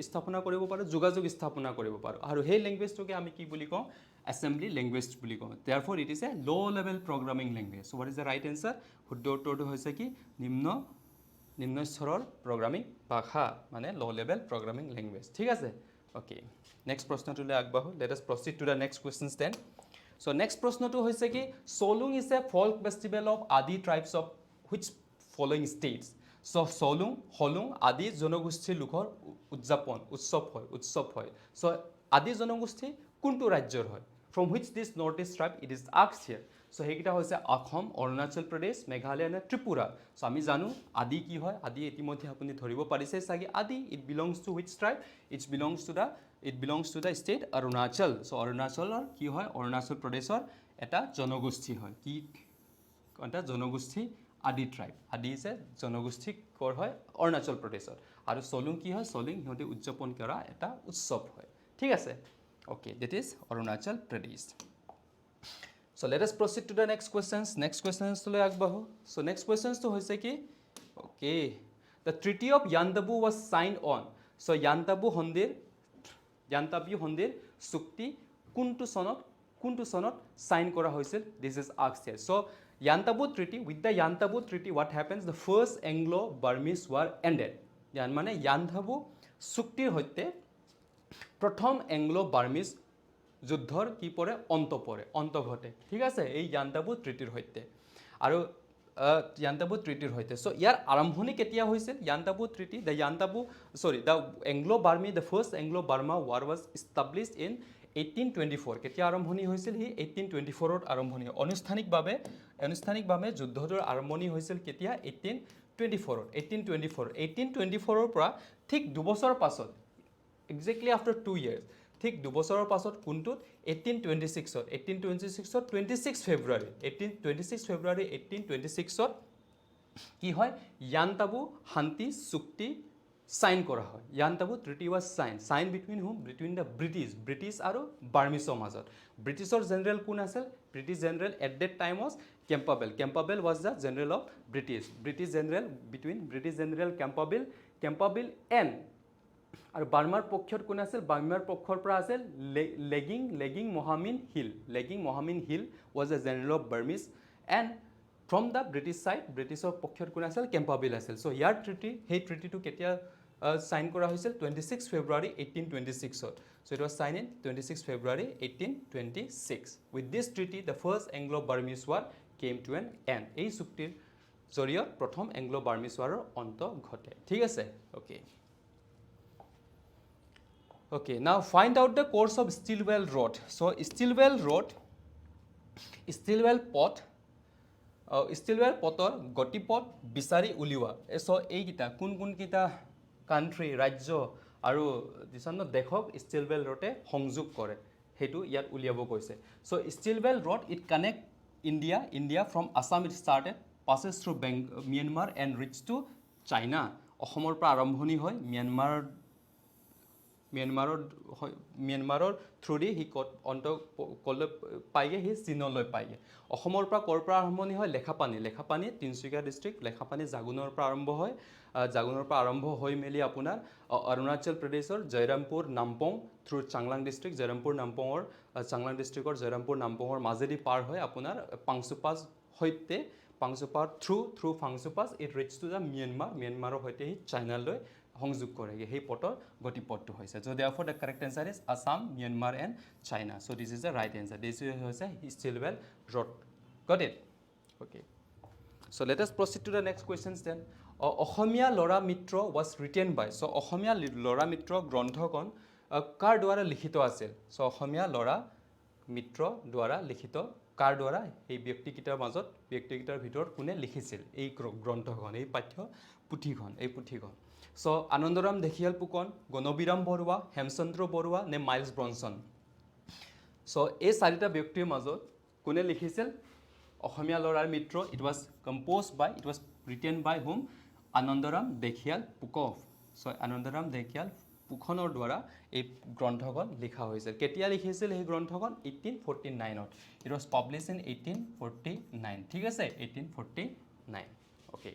স্থাপনা কৰিব পাৰো যোগাযোগ স্থাপনা কৰিব পাৰো আৰু সেই ল্যাঙ্গুৱেজটোকে আমি কি বুলি কওঁ assembly language বুলি কওঁ therefore it is a low level programming language so what is the right answer শুদ্ধ উত্তৰটো হৈছে কি নিম্ন স্তৰৰ প্ৰগ্ৰামিং ভাষা মানে low level programming language ঠিক আছে ওকে নেক্সট প্ৰশ্নটোলৈ আগবাঢ়ো let us proceed to the next questions then so next প্ৰশ্নটো হৈছে কি Solung is a folk festival of Adi tribes of which following states so Solung আদি জনগোষ্ঠীৰ লোকৰ উৎসৱ হয় so আদি জনগোষ্ঠী কোনটো ৰাজ্যৰ হয় from which this northeast tribe it is asked here. So সেইকেইটা হৈছে অসম, অৰুণাচল প্ৰদেশ, মেঘালয় and ত্ৰিপুৰা. So আমি জানো আদি কি হয়, আদি ইতিমধ্যে আপুনি ধৰিব পাৰিছে চাগে আদি it belongs to which tribe? It belongs to the state Arunachal. So অৰুণাচলৰ কি হয়, অৰুণাচল প্ৰদেশৰ এটা জনগোষ্ঠী হয়, কি এটা জনগোষ্ঠী আদি ট্ৰাইব. আদি হৈছে জনগোষ্ঠী কৰ হয় অৰুণাচল প্ৰদেশৰ. আৰু চলুং কি হয়, চলুং সিহঁতে উদযাপন কৰা এটা উৎসৱ হয়. ঠিক আছে, okay, that is Arunachal Pradesh. So let us proceed to the next questions. Next questions লৈ আগবাঢ়ো. So next questions to হৈছে কি, okay, the treaty of Yantabu was signed on. So Yantabu সন্ধিৰ চুক্তি কোনটো চনত সাইন কৰা হৈছিল, this is asked here. So Yantabu treaty, with the Yantabu treaty what happens, the first Anglo-Burmese war ended. মানে Yantabu চুক্তিৰ সৈতে প্ৰথম এংলো-বাৰ্মিজ যুদ্ধৰ কি পৰে, অন্ত ঘটে. ঠিক আছে, এই Yantabu treatyৰ সৈতে. আৰু Yantabu treatyৰ সৈতে. So ইয়াৰ আৰম্ভণি কেতিয়া হৈছিল, Yantabu treaty, the Anglo-Burmese, the first Anglo-Burma war was established in 1824. কেতিয়া আৰম্ভণি হৈছিল, সি 1824ত আৰম্ভণি. আনুষ্ঠানিকভাৱে যুদ্ধটোৰ আৰম্ভণি হৈছিল কেতিয়া, 1824ৰ পৰা ঠিক দুবছৰ পাছত, exactly after 2 years, ঠিক দুবছৰৰ পাছত কোনটোত, 1826ত 26 ফেব্ৰুৱাৰী 1826ত কি হয়, Yantabu শান্তি চুক্তি সাইন কৰা হয়. Yantabu treaty was signed between whom, between the British আৰু বাৰ্মিছৰ মাজত. ব্ৰিটিছৰ জেনেৰেল কোন আছিল, British general at that time was Campbell was the general of British general, between British general Campbell and আৰু বাৰ্মাৰ পক্ষত কোন আছিল, বাৰ্মাৰ পক্ষৰ পৰা আছিল লেগিং মহামিন হিল was the general of Burmese, and from the British side, ব্ৰিটিছৰ পক্ষত কোন আছিল, Campbell আছিল. So ইয়াৰ ট্ৰিটি, সেই ট্ৰিটিটো কেতিয়া সাইন কৰা হৈছিল, 26 ফেব্ৰুৱাৰী 1826ত. So it was signed in 26 February 1826. With this treaty, the first Anglo-Burmese war came to an end. এই চুক্তিৰ জৰিয়ত প্ৰথম এংলো-বাৰ্মিজ ৱাৰৰ অন্ত ঘটে. ঠিক আছে, okay. Okay, now find out the course of Stilwell Road. So Stilwell পথৰ গতিপথ বিচাৰি উলিওৱা. So এইকেইটা কোন কেইটা কাণ্ট্ৰি, ৰাজ্য আৰু দেশক Stilwell Road সংযোগ কৰে, সেইটো ইয়াত উলিয়াব কৈছে. So Stilwell Road, it connect India from Assam. It started, passes through Myanmar and reached to China. অসমৰ পৰা আৰম্ভণি হয়, মিয়ানমাৰৰ থ্ৰুদি সি অন্ত ক'লৈ পায়গে, সি চীনলৈ পায়গে. অসমৰ পৰা ক'ৰ পৰা আৰম্ভণি হয়, লেখাপানী তিনিচুকীয়া ডিষ্ট্ৰিক্ট, লেখাপানী জাগুনৰ পৰা আৰম্ভ হৈ মেলি আপোনাৰ অৰুণাচল প্ৰদেশৰ জয়ৰামপুৰ নামপং থ্ৰু চাংলাং ডিষ্ট্ৰিক্ট, চাংলাং ডিষ্ট্ৰিক্টৰ জয়ৰামপুৰ নামপঙৰ মাজেদি পাৰ হৈ আপোনাৰ Pangsau through Pangsau pass it reach to the মিয়ানমাৰৰ সৈতে সি চাইনালৈ সংযোগ কৰেগৈ. সেই পথৰ গতিপথটো হৈছে. So therefore the correct answer is Assam, Myanmar and China. So this is the right answer. This হৈছে Stilwell Road. Got it? Okay. So let us proceed to the next questions then. অসমীয়া ল'ৰা মিত্ৰ was written by. So অসমীয়া ল'ৰা মিত্ৰ গ্ৰন্থখন কাৰ দ্বাৰা লিখিত আছিল? So অসমীয়া ল'ৰা মিত্ৰ দ্বাৰা লিখিত কাৰ দ্বাৰা? এই ব্যক্তিকেইটাৰ ভিতৰত কোনে লিখিছিল এই গ্ৰন্থখন, এই পুথিখন? So আনন্দৰাম ঢেকিয়াল ফুকন, গণবিৰাম বৰুৱা, হেমচন্দ্ৰ বৰুৱা নে মাইলছ ব্ৰনছন? So এই চাৰিটা ব্যক্তিৰ মাজত কোনে লিখিছিল অসমীয়া ল'ৰাৰ মিত্ৰ? It was written by whom? Anandaram Dhekial Phukan. So Anandaram Dhekial ফুকনৰ দ্বাৰা এই গ্ৰন্থখন লিখা হৈছিল. কেতিয়া লিখিছিল এই গ্ৰন্থখন? 1849ত. It was published in 1849. ঠিক আছে, 1849. Okay.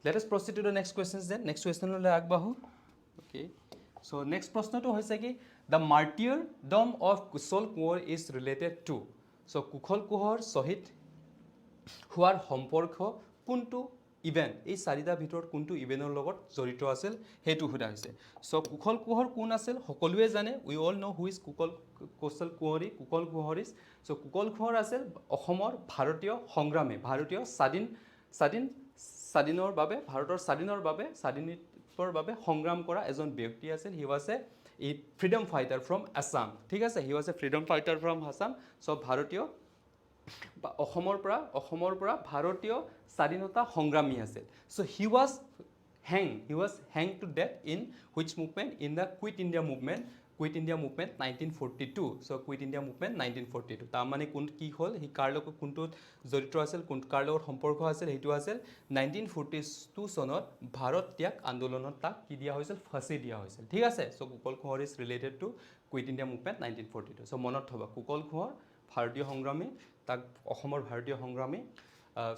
Let us proceed to the next questions then. Next question লৈ আগবাঢ়ো. Okay. So next প্ৰশ্নটো হৈছে কি, the martyrdom of Kushal Konwar is related to. So Kushal Konwar শ্বহীদ হোৱাৰ সম্পৰ্ক কোনটো ইভেণ্ট, এই চাৰিটাৰ ভিতৰত কোনটো ইভেণ্টৰ লগত জড়িত আছিল সেইটো সোধা হৈছে. So কুশল কোঁৱৰ কোন আছিল? সকলোৱে জানে, we all know who is Kushal Konwar is. So Kushal Konwar আছিল অসমৰ ভাৰতীয় সংগ্ৰামী, ভাৰতৰ স্বাধীনৰ বাবে সংগ্ৰাম কৰা এজন ব্যক্তি আছিল. He was a a freedom fighter from Assam. ঠিক আছে, he was a freedom fighter from Assam. So ভাৰতীয় অসমৰ পৰা ভাৰতীয় স্বাধীনতা সংগ্ৰামী আছিল. So he was hanged to death in which movement? In the Quit India movement 1942. So Quit India movement 1942. তাৰ মানে কি হ'ল, সি কাৰ লগত কোনটোত জড়িত আছিল, কাৰ লগত সম্পৰ্ক আছিল, সেইটো আছিল 1942 চনত ভাৰত ত্যাগ আন্দোলনত তাক কি দিয়া হৈছিল, ফাঁচি দিয়া হৈছিল. ঠিক আছে, so' Kushal Konwar is related to quit India movement 1942. So' মনত থবা, কুশল কোঁৱৰ ভাৰতীয় সংগ্ৰামী, তাক অসমৰ ভাৰতীয় সংগ্ৰামী,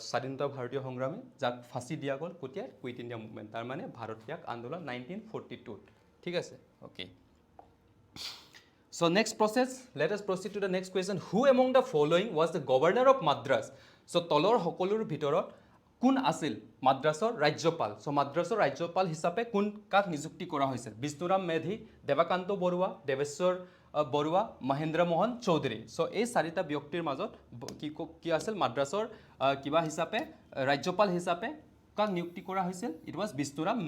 স্বাধীনতা ভাৰতীয় সংগ্ৰামী, যাক ফাঁচি দিয়া গ'ল কেতিয়া, কুইট ইণ্ডিয়া মুভমেণ্ট, তাৰ মানে ভাৰত ত্যাগ আন্দোলন 1942. ঠিক আছে, okay. So next process, let us proceed to the next question. Who among the following was the governor of Madras? So তলৰ সকলোৰ ভিতৰত কোন আছিল মাদ্ৰাছৰ ৰাজ্যপাল? So মাদ্ৰাছৰ ৰাজ্যপাল হিচাপে কাক নিযুক্তি কৰা হৈছিল? বিষ্ণুৰাম মেধি, দেৱাকান্ত বৰুৱা, দেৱেশ্বৰ বৰুৱা, মহেন্দ্ৰ মোহন চৌধুৰী. So এই চাৰিটা ব্যক্তিৰ মাজত কি আছিল মাদ্ৰাছৰ কিবা হিচাপে ৰাজ্যপাল হিচাপে কাক নিযুক্তি কৰা হৈছিল? It was Bishnuram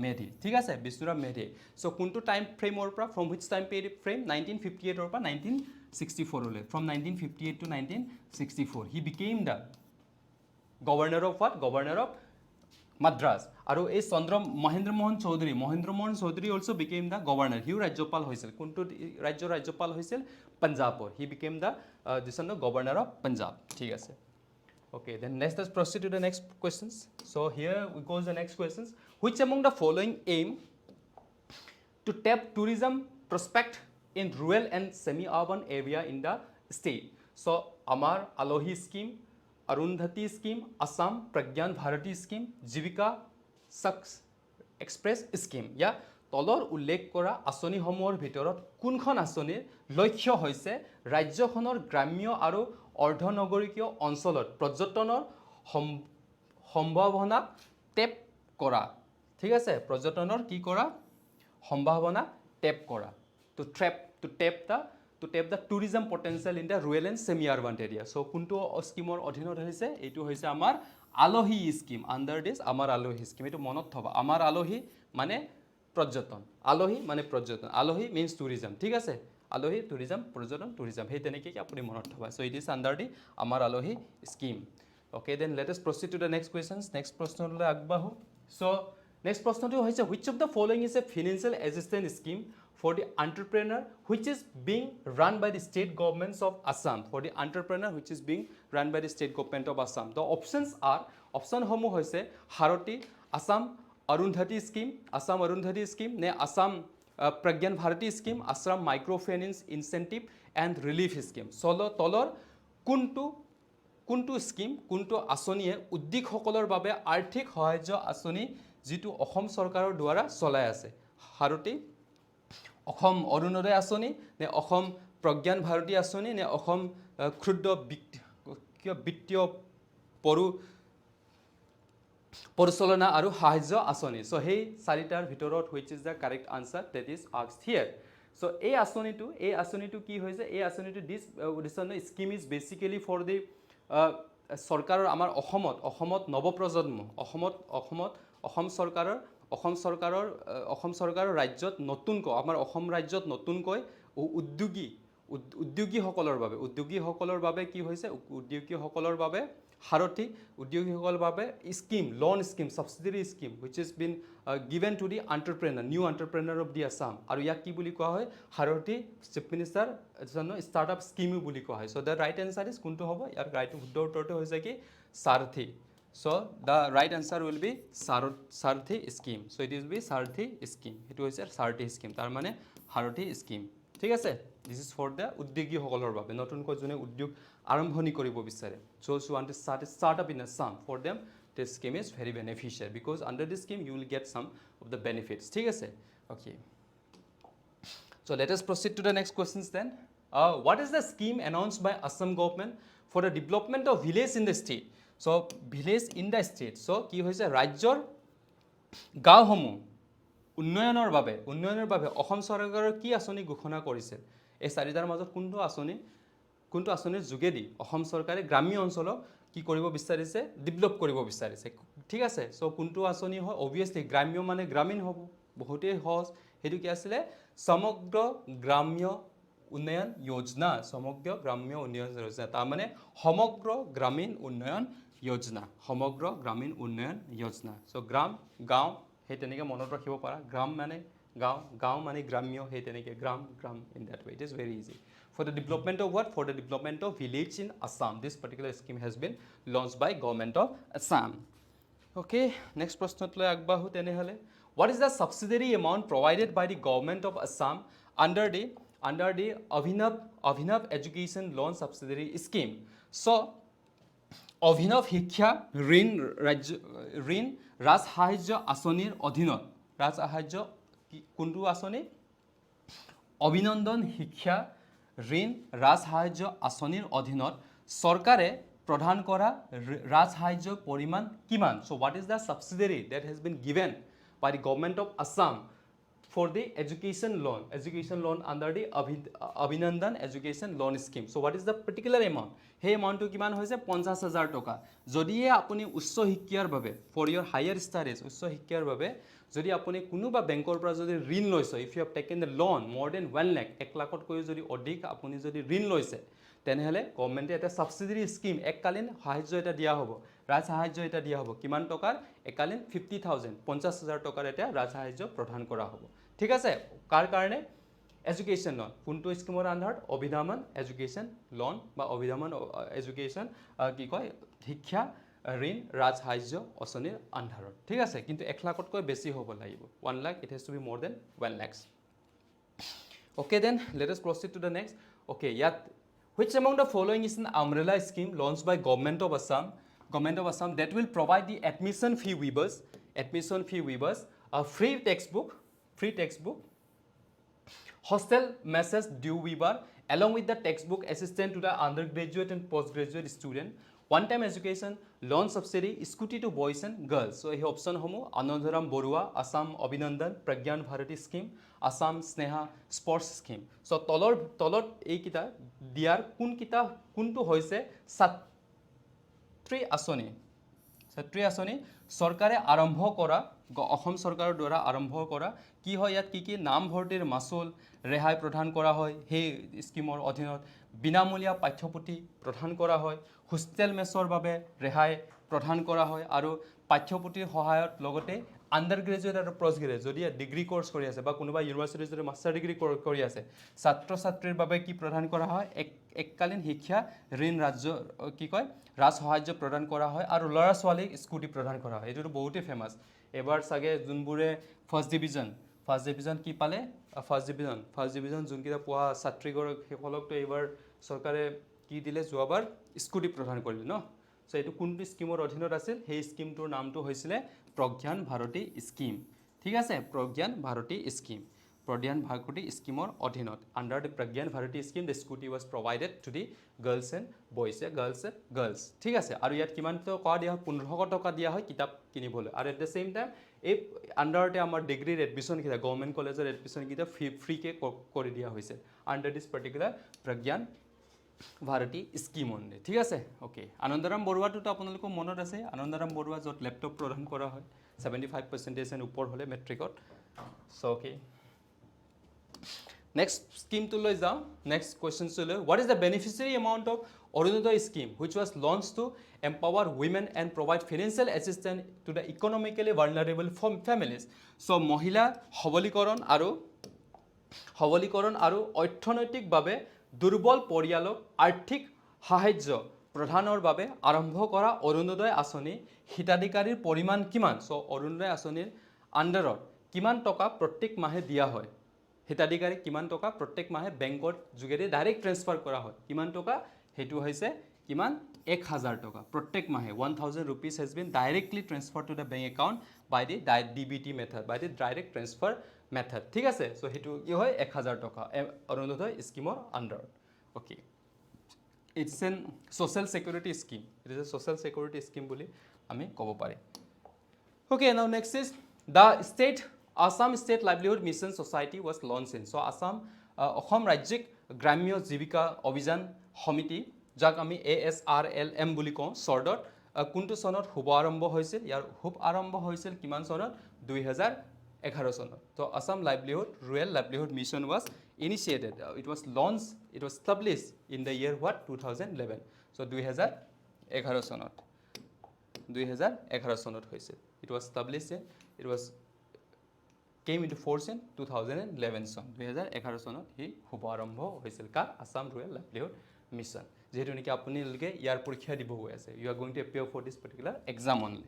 Medhi. ঠিক আছে, বিষ্ণুৰাম মেধি. চ' কোনটো টাইম ফ্ৰেমৰ পৰা, from which time period frame? 1958 পৰা 1964লৈ, from 1958 to 1964 he became the governor of what? Governor of Madras. আৰু এই Mahendra Mohan Choudhury also' became the governor. সিও ৰাজ্যপাল হৈছিল. কোনটো ৰাজ্যৰ ৰাজ্যপাল হৈছিল? পাঞ্জাবৰ. He became the governor of Punjab. ঠিক আছে. Okay, then let's proceed to the next questions. So here we go to the next questions. Which among the following aim to tap tourism prospect in rural and semi-urban area in the state? So Amar Alohi scheme, Arundhati scheme, Assam Pragyan Bharati scheme, Jivika Success Express scheme. Yeah. তলৰ উল্লেখ কৰা আঁচনিসমূহৰ ভিতৰত কোনখন আঁচনিৰ লক্ষ্য হৈছে ৰাজ্যখনৰ গ্ৰাম্য আৰু অৰ্ধনগৰীয় অঞ্চলত পৰ্যটনৰ সম্ভাৱনা টেপ কৰা? ঠিক আছে, পৰ্যটনৰ কি কৰা? সম্ভাৱনা টেপ কৰা. to tap the tourism potential in the rural and semi urban area. So কোনটো স্কিমৰ অধীনত হৈছে? এইটো হৈছে আমাৰ আলোহী স্কিম. আণ্ডাৰ দিছ আমাৰ আলোহী স্কিম. এইটো মনত থবা, আমাৰ আলোহী মানে পৰ্যটন, আলোহী মানে পৰ্যটন, আলোহী মিনছ টুৰিজম. ঠিক আছে, আলোহী টুৰিজম, পৰ্যটন টুৰিজম, সেই তেনেকৈ আপুনি মনত থবা. So' it is under the আমাৰ আলোহী scheme. Okay, then let us proceed to the next questions. Next প্ৰশ্নলৈ আগবাঢ়োঁ. চ' নেক্সট প্ৰশ্নটো হৈছে which of the following is a financial assistance scheme for the entrepreneur which is being run by the state governments of Assam? For the entrepreneur which is being run by the state government of Assam. The options are, option homo hoise Haroti, Assam Arundhati scheme, ne Assam Pragyan Bharati scheme, Assam microfinance incentive and relief scheme. Solo tolor kuntu scheme, kuntu asoniye uddiyog hokolor babe arthik sahaଯ୍য asoni jitu Assam চৰকাৰৰ দ্বাৰা চলাই আছে? Haroti, Assam Orunodoi আঁচনি, নে অসম প্ৰজ্ঞান ভাৰতী আঁচনি, নে অসম ক্ষুদ্ৰ বিত্তীয় পৰিচালনা আৰু সাহায্য আঁচনি? চ' সেই চাৰিটাৰ ভিতৰত which is the correct answer that is asked here. So' এই আঁচনিটো কি হৈছে? এই আঁচনিটো this scheme is basically for the চৰকাৰৰ আমাৰ অসমত নৱপ্ৰজন্ম, অসম চৰকাৰৰ ৰাজ্যত নতুনকৈ, আমাৰ অসম ৰাজ্যত নতুনকৈ উদ্যোগীসকলৰ বাবে কি হৈছে? উদ্যোগীসকলৰ বাবে সাৰথি, উদ্যোগীসকলৰ বাবে scheme, loan scheme, subsidiary scheme which is been given to the new entrepreneur of the Assam. আৰু ইয়াক কি বুলি কোৱা হয়? সাৰথি চিফ মিনিষ্টাৰ ষ্টাৰ্টআপ স্কিমো বুলি কোৱা হয়. So' the right answer is কোনটো হ'ব? ইয়াৰ শুদ্ধ উত্তৰটো হৈছে কি? সাৰথি. So the right answer will be Sarthi scheme. So it will be Sarthi scheme. It was a Sarthi scheme. তাৰ মানে Sarthi scheme. ঠিক আছে? This is for the উদ্যোগীসকলৰ বাবে, নতুনকৈ যোনে উদ্যোগ আৰম্ভণি কৰিব বিচাৰে. Those who want to start up in Assam, for them this scheme is very beneficial because under this scheme you will get some of the benefits. ঠিক আছে? Okay. So let us proceed to the next questions then. What is the scheme announced by Assam government for the development of village in the state? So village in the state. So কি হৈছে? ৰাজ্যৰ গাঁওসমূহ উন্নয়নৰ বাবে অসম চৰকাৰৰ কি আঁচনি ঘোষণা কৰিছে? এই চাৰিটাৰ মাজত কোনটো আঁচনিৰ যোগেদি অসম চৰকাৰে গ্ৰাম্য অঞ্চলক কি কৰিব বিচাৰিছে? ডেভেলপ কৰিব বিচাৰিছে? ঠিক আছে? চ' কোনটো আঁচনি হয়? অবভিয়াছলি গ্ৰাম্য মানে গ্ৰামীণ হ'ব, বহুতেই সহজ. সেইটো কি আছিলে? সমগ্ৰ গ্ৰাম্য উন্নয়ন যোজনা সমগ্ৰ গ্ৰাম্য উন্নয়ন যোজনা তাৰমানে সমগ্ৰ গ্ৰামীণ উন্নয়ন যোজনা সমগ্ৰ গ্ৰামীণ উন্নয়ন যোজনা সো গ্ৰাম গাঁও সেই তেনেকৈ মনত ৰাখিব পাৰা গ্ৰাম মানে গাঁও গাঁও মানে গ্ৰাম্য সেই তেনেকৈ গ্ৰাম গ্ৰাম in that way it is very easy for the development of what for the development of village in Assam this particular scheme has been launched by government of Assam okay next প্ৰশ্নলৈ আগবাঢ়ো তেনেহলে what is the subsidiary amount provided by the government of Assam under the Abhinav education loan subsidiary scheme so Abhinav শিক্ষা ঋণ ৰাজসাহায্য আঁচনিৰ অধীনত ৰাজসাহায্য কোনটো আঁচনি অভিনন্দন শিক্ষা ঋণ ৰাজসাহায্য আঁচনিৰ অধীনত চৰকাৰে প্ৰদান কৰা ৰাজসাহায্যৰ পৰিমাণ কিমান so what is the subsidiary that has been given by the government of Assam for the education loan under the Abhinandan education loan scheme so what is the particular amount hey amount to কিমান হৈছে 50000 টকা যদিহে আপুনি উচ্চ শিক্ষাৰ বাবে for your higher studies উচ্চ শিক্ষাৰ বাবে যদি আপুনি কোনোবা বেংকৰ পৰা যদি ঋণ লৈছে if you have taken the loan more than 1 lakh 1 লাখতকৈ যদি অধিক আপুনি যদি ঋণ লৈছে তেনেহলে গভৰ্নমেন্টে এটা সাবসিডাৰি স্কিম এককালীন সাহায্য এটা দিয়া হ'ব ৰাজ সাহায্য এটা দিয়া হ'ব কিমান টকাৰ এককালীন 50000 50000 টকাৰ এটা ৰাজ সাহায্য প্ৰদান কৰা হ'ব ঠিক আছে কাৰ কাৰণে এডুকেশ্যন লোন কোনটো স্কিমৰ আন্ডাৰত অভিধামন এডুকেশ্যন লোন বা অভিধামন এডুকেশ্যন কি কয় শিক্ষা ঋণ ৰাজ সাহায্য আঁচনিৰ আন্ডাৰত ঠিক আছে কিন্তু 1 লাখতকৈ বেছি হ'ব লাগিব 1 lakh it has to be more than 1 lakhs okay then let us proceed to the next okay yet which among the following is an umbrella scheme launched by government of Assam that will provide the admission fee waivers a free textbook hostel message due waiver along with the textbook assistance to the undergraduate and postgraduate student one-time education loan subsidy scooty to boys and girls so এই option সমূহ Anandaram Barua Assam Abhinandan Pragyan Bharati scheme Assam Sneha sports scheme so তলত এই কিটা দিয়াৰ কোনটো হৈছে ছাত্ৰী আঁচনি চৰকাৰে আৰম্ভ কৰা অসম চৰকাৰৰ দ্বাৰা আৰম্ভ কৰা কি হয় ইয়াত কি নাম ভৰ্তিৰ মাসুল ৰেহাই প্ৰদান কৰা হয় সেই স্কিমৰ অধীনত বিনামূলীয়া পাঠ্যপুথি প্ৰদান কৰা হয় হোষ্টেল মেছৰ বাবে ৰেহাই প্ৰদান কৰা হয় আৰু পাঠ্যপুথিৰ সহায়ত লগতে আন্ডাৰ গ্ৰেজুৱেট আৰু পোষ্ট গ্ৰেজুৱেট যদি ডিগ্ৰী কোৰ্স কৰি আছে বা কোনোবা ইউনিভাৰ্সিটিৰ যদি মাষ্টাৰ ডিগ্ৰী কৰি আছে ছাত্ৰ ছাত্ৰীৰ বাবে কি প্ৰদান কৰা হয় এককালীন শিক্ষা ঋণ ৰাজ্য কি কয় ৰাজ সাহায্য প্ৰদান কৰা হয় আৰু ল'ৰা ছোৱালীক স্কুটি প্ৰদান কৰা হয় এইটো বহুতে ফেমাস এবাৰ সাগে যোনবোৰে ফাৰ্স্ট ডিভিজন কি পালে ফাৰ্স্ট ডিভিজন যোনকিটা পোৱা ছাত্ৰীগৰ সকলকটো এবাৰ চৰকাৰে কি দিলে যোৱাবাৰ স্কুটি প্ৰদান কৰিলে ন সো এইটো কোনটো স্কিমৰ অধীনত আছিল সেই স্কিমটোৰ নামটো হৈছিল প্ৰজ্ঞান ভাৰতী স্কিম ঠিক আছে প্ৰজ্ঞান ভাৰতী স্কিমৰ অধীনত under the Pragyan Bharati scheme the scooty was provided to the girls and girls ঠিক আছে আৰু ইয়াত কিমান টকা দিয়া হয় 1500 টকা দিয়া হয় কিতাপ কিনিবলৈ আৰু এট দ্য সেম টাইম এই আন্ডাৰতে আমাৰ ডিগ্ৰীৰ এডমিশন কিটা গভৰ্নমেন্ট কলেজৰ এডমিশন কিটা ফ্ৰী কে কৰি দিয়া হৈছে under this particular Pragyan Bharati scheme only ঠিক আছে ওকে আনন্দৰাম বৰুৱাটো তো আপোনালোকৰ মনত আছে আনন্দৰাম বৰুৱা যত ল্যাপটপ প্ৰদান কৰা হয় 75% এন ওপৰ হলে মেট্ৰিকত so okay next scheme to লৈ যাও next questions to লৈ what is the beneficiary amount of Arunodaya scheme which was launched to empower women and provide financial assistance to the economically vulnerable families so মহিলা সবলীকৰণ আৰু অৰ্থনৈতিকভাৱে দুৰ্বল পৰিয়ালক আৰ্থিক সাহায্য প্ৰদানৰ বাবে আৰম্ভ কৰা অৰুণোদয় আঁচনি হিতাধিকাৰীৰ পৰিমাণ কিমান সো অৰুণোদয় আঁচনিৰ আন্ডাৰত কিমান টকা প্ৰত্যেক মাহে দিয়া হয় হিতাধিকাৰী কিমান টকা প্ৰত্যেক মাহে বেংকৰ যোগেদি ডাইৰেক্ট ট্ৰান্সফাৰ কৰা হয় কিমান টকা হেতু হৈছে কিমান 1000 টকা প্ৰত্যেক মাহে 1000 rupees has been directly transferred to the bank account by the DBT method by the direct transfer method ঠিক আছে সো হেতু কি হয় 1000 টকা অৰুণোদয় স্কিমৰ under okay it's an social security scheme it is a social security scheme বুলি আমি ক'ব পাৰি okay now next is the Assam State Livelihood Mission Society was launched in. So Assam Rajyik Gramya Jivika Abhijan Samiti যাক আমি ASRLM বুলি কওঁ শৰ্টত কোনটো চনত শুভ আৰম্ভ হৈছিল ইয়াৰ শুভ আৰম্ভ হৈছিল কিমান চনত 2013 2011 চনত তো Assam livelihood rural livelihood mission was initiated it was launch it was establish in the year what 2011 so' 2011 চনত 2011 চনত হৈছিল it was establish it was came into force in 2011 চন 2011 চনত সি শুভ আৰম্ভ হৈছিল কাৰ আসাম ৰুৰেল লাইভলিহুড মিছন যেহেতু নেকি আপোনালোকে ইয়াৰ পৰীক্ষা দিব গৈ আছে you are going to appear for this particular exam only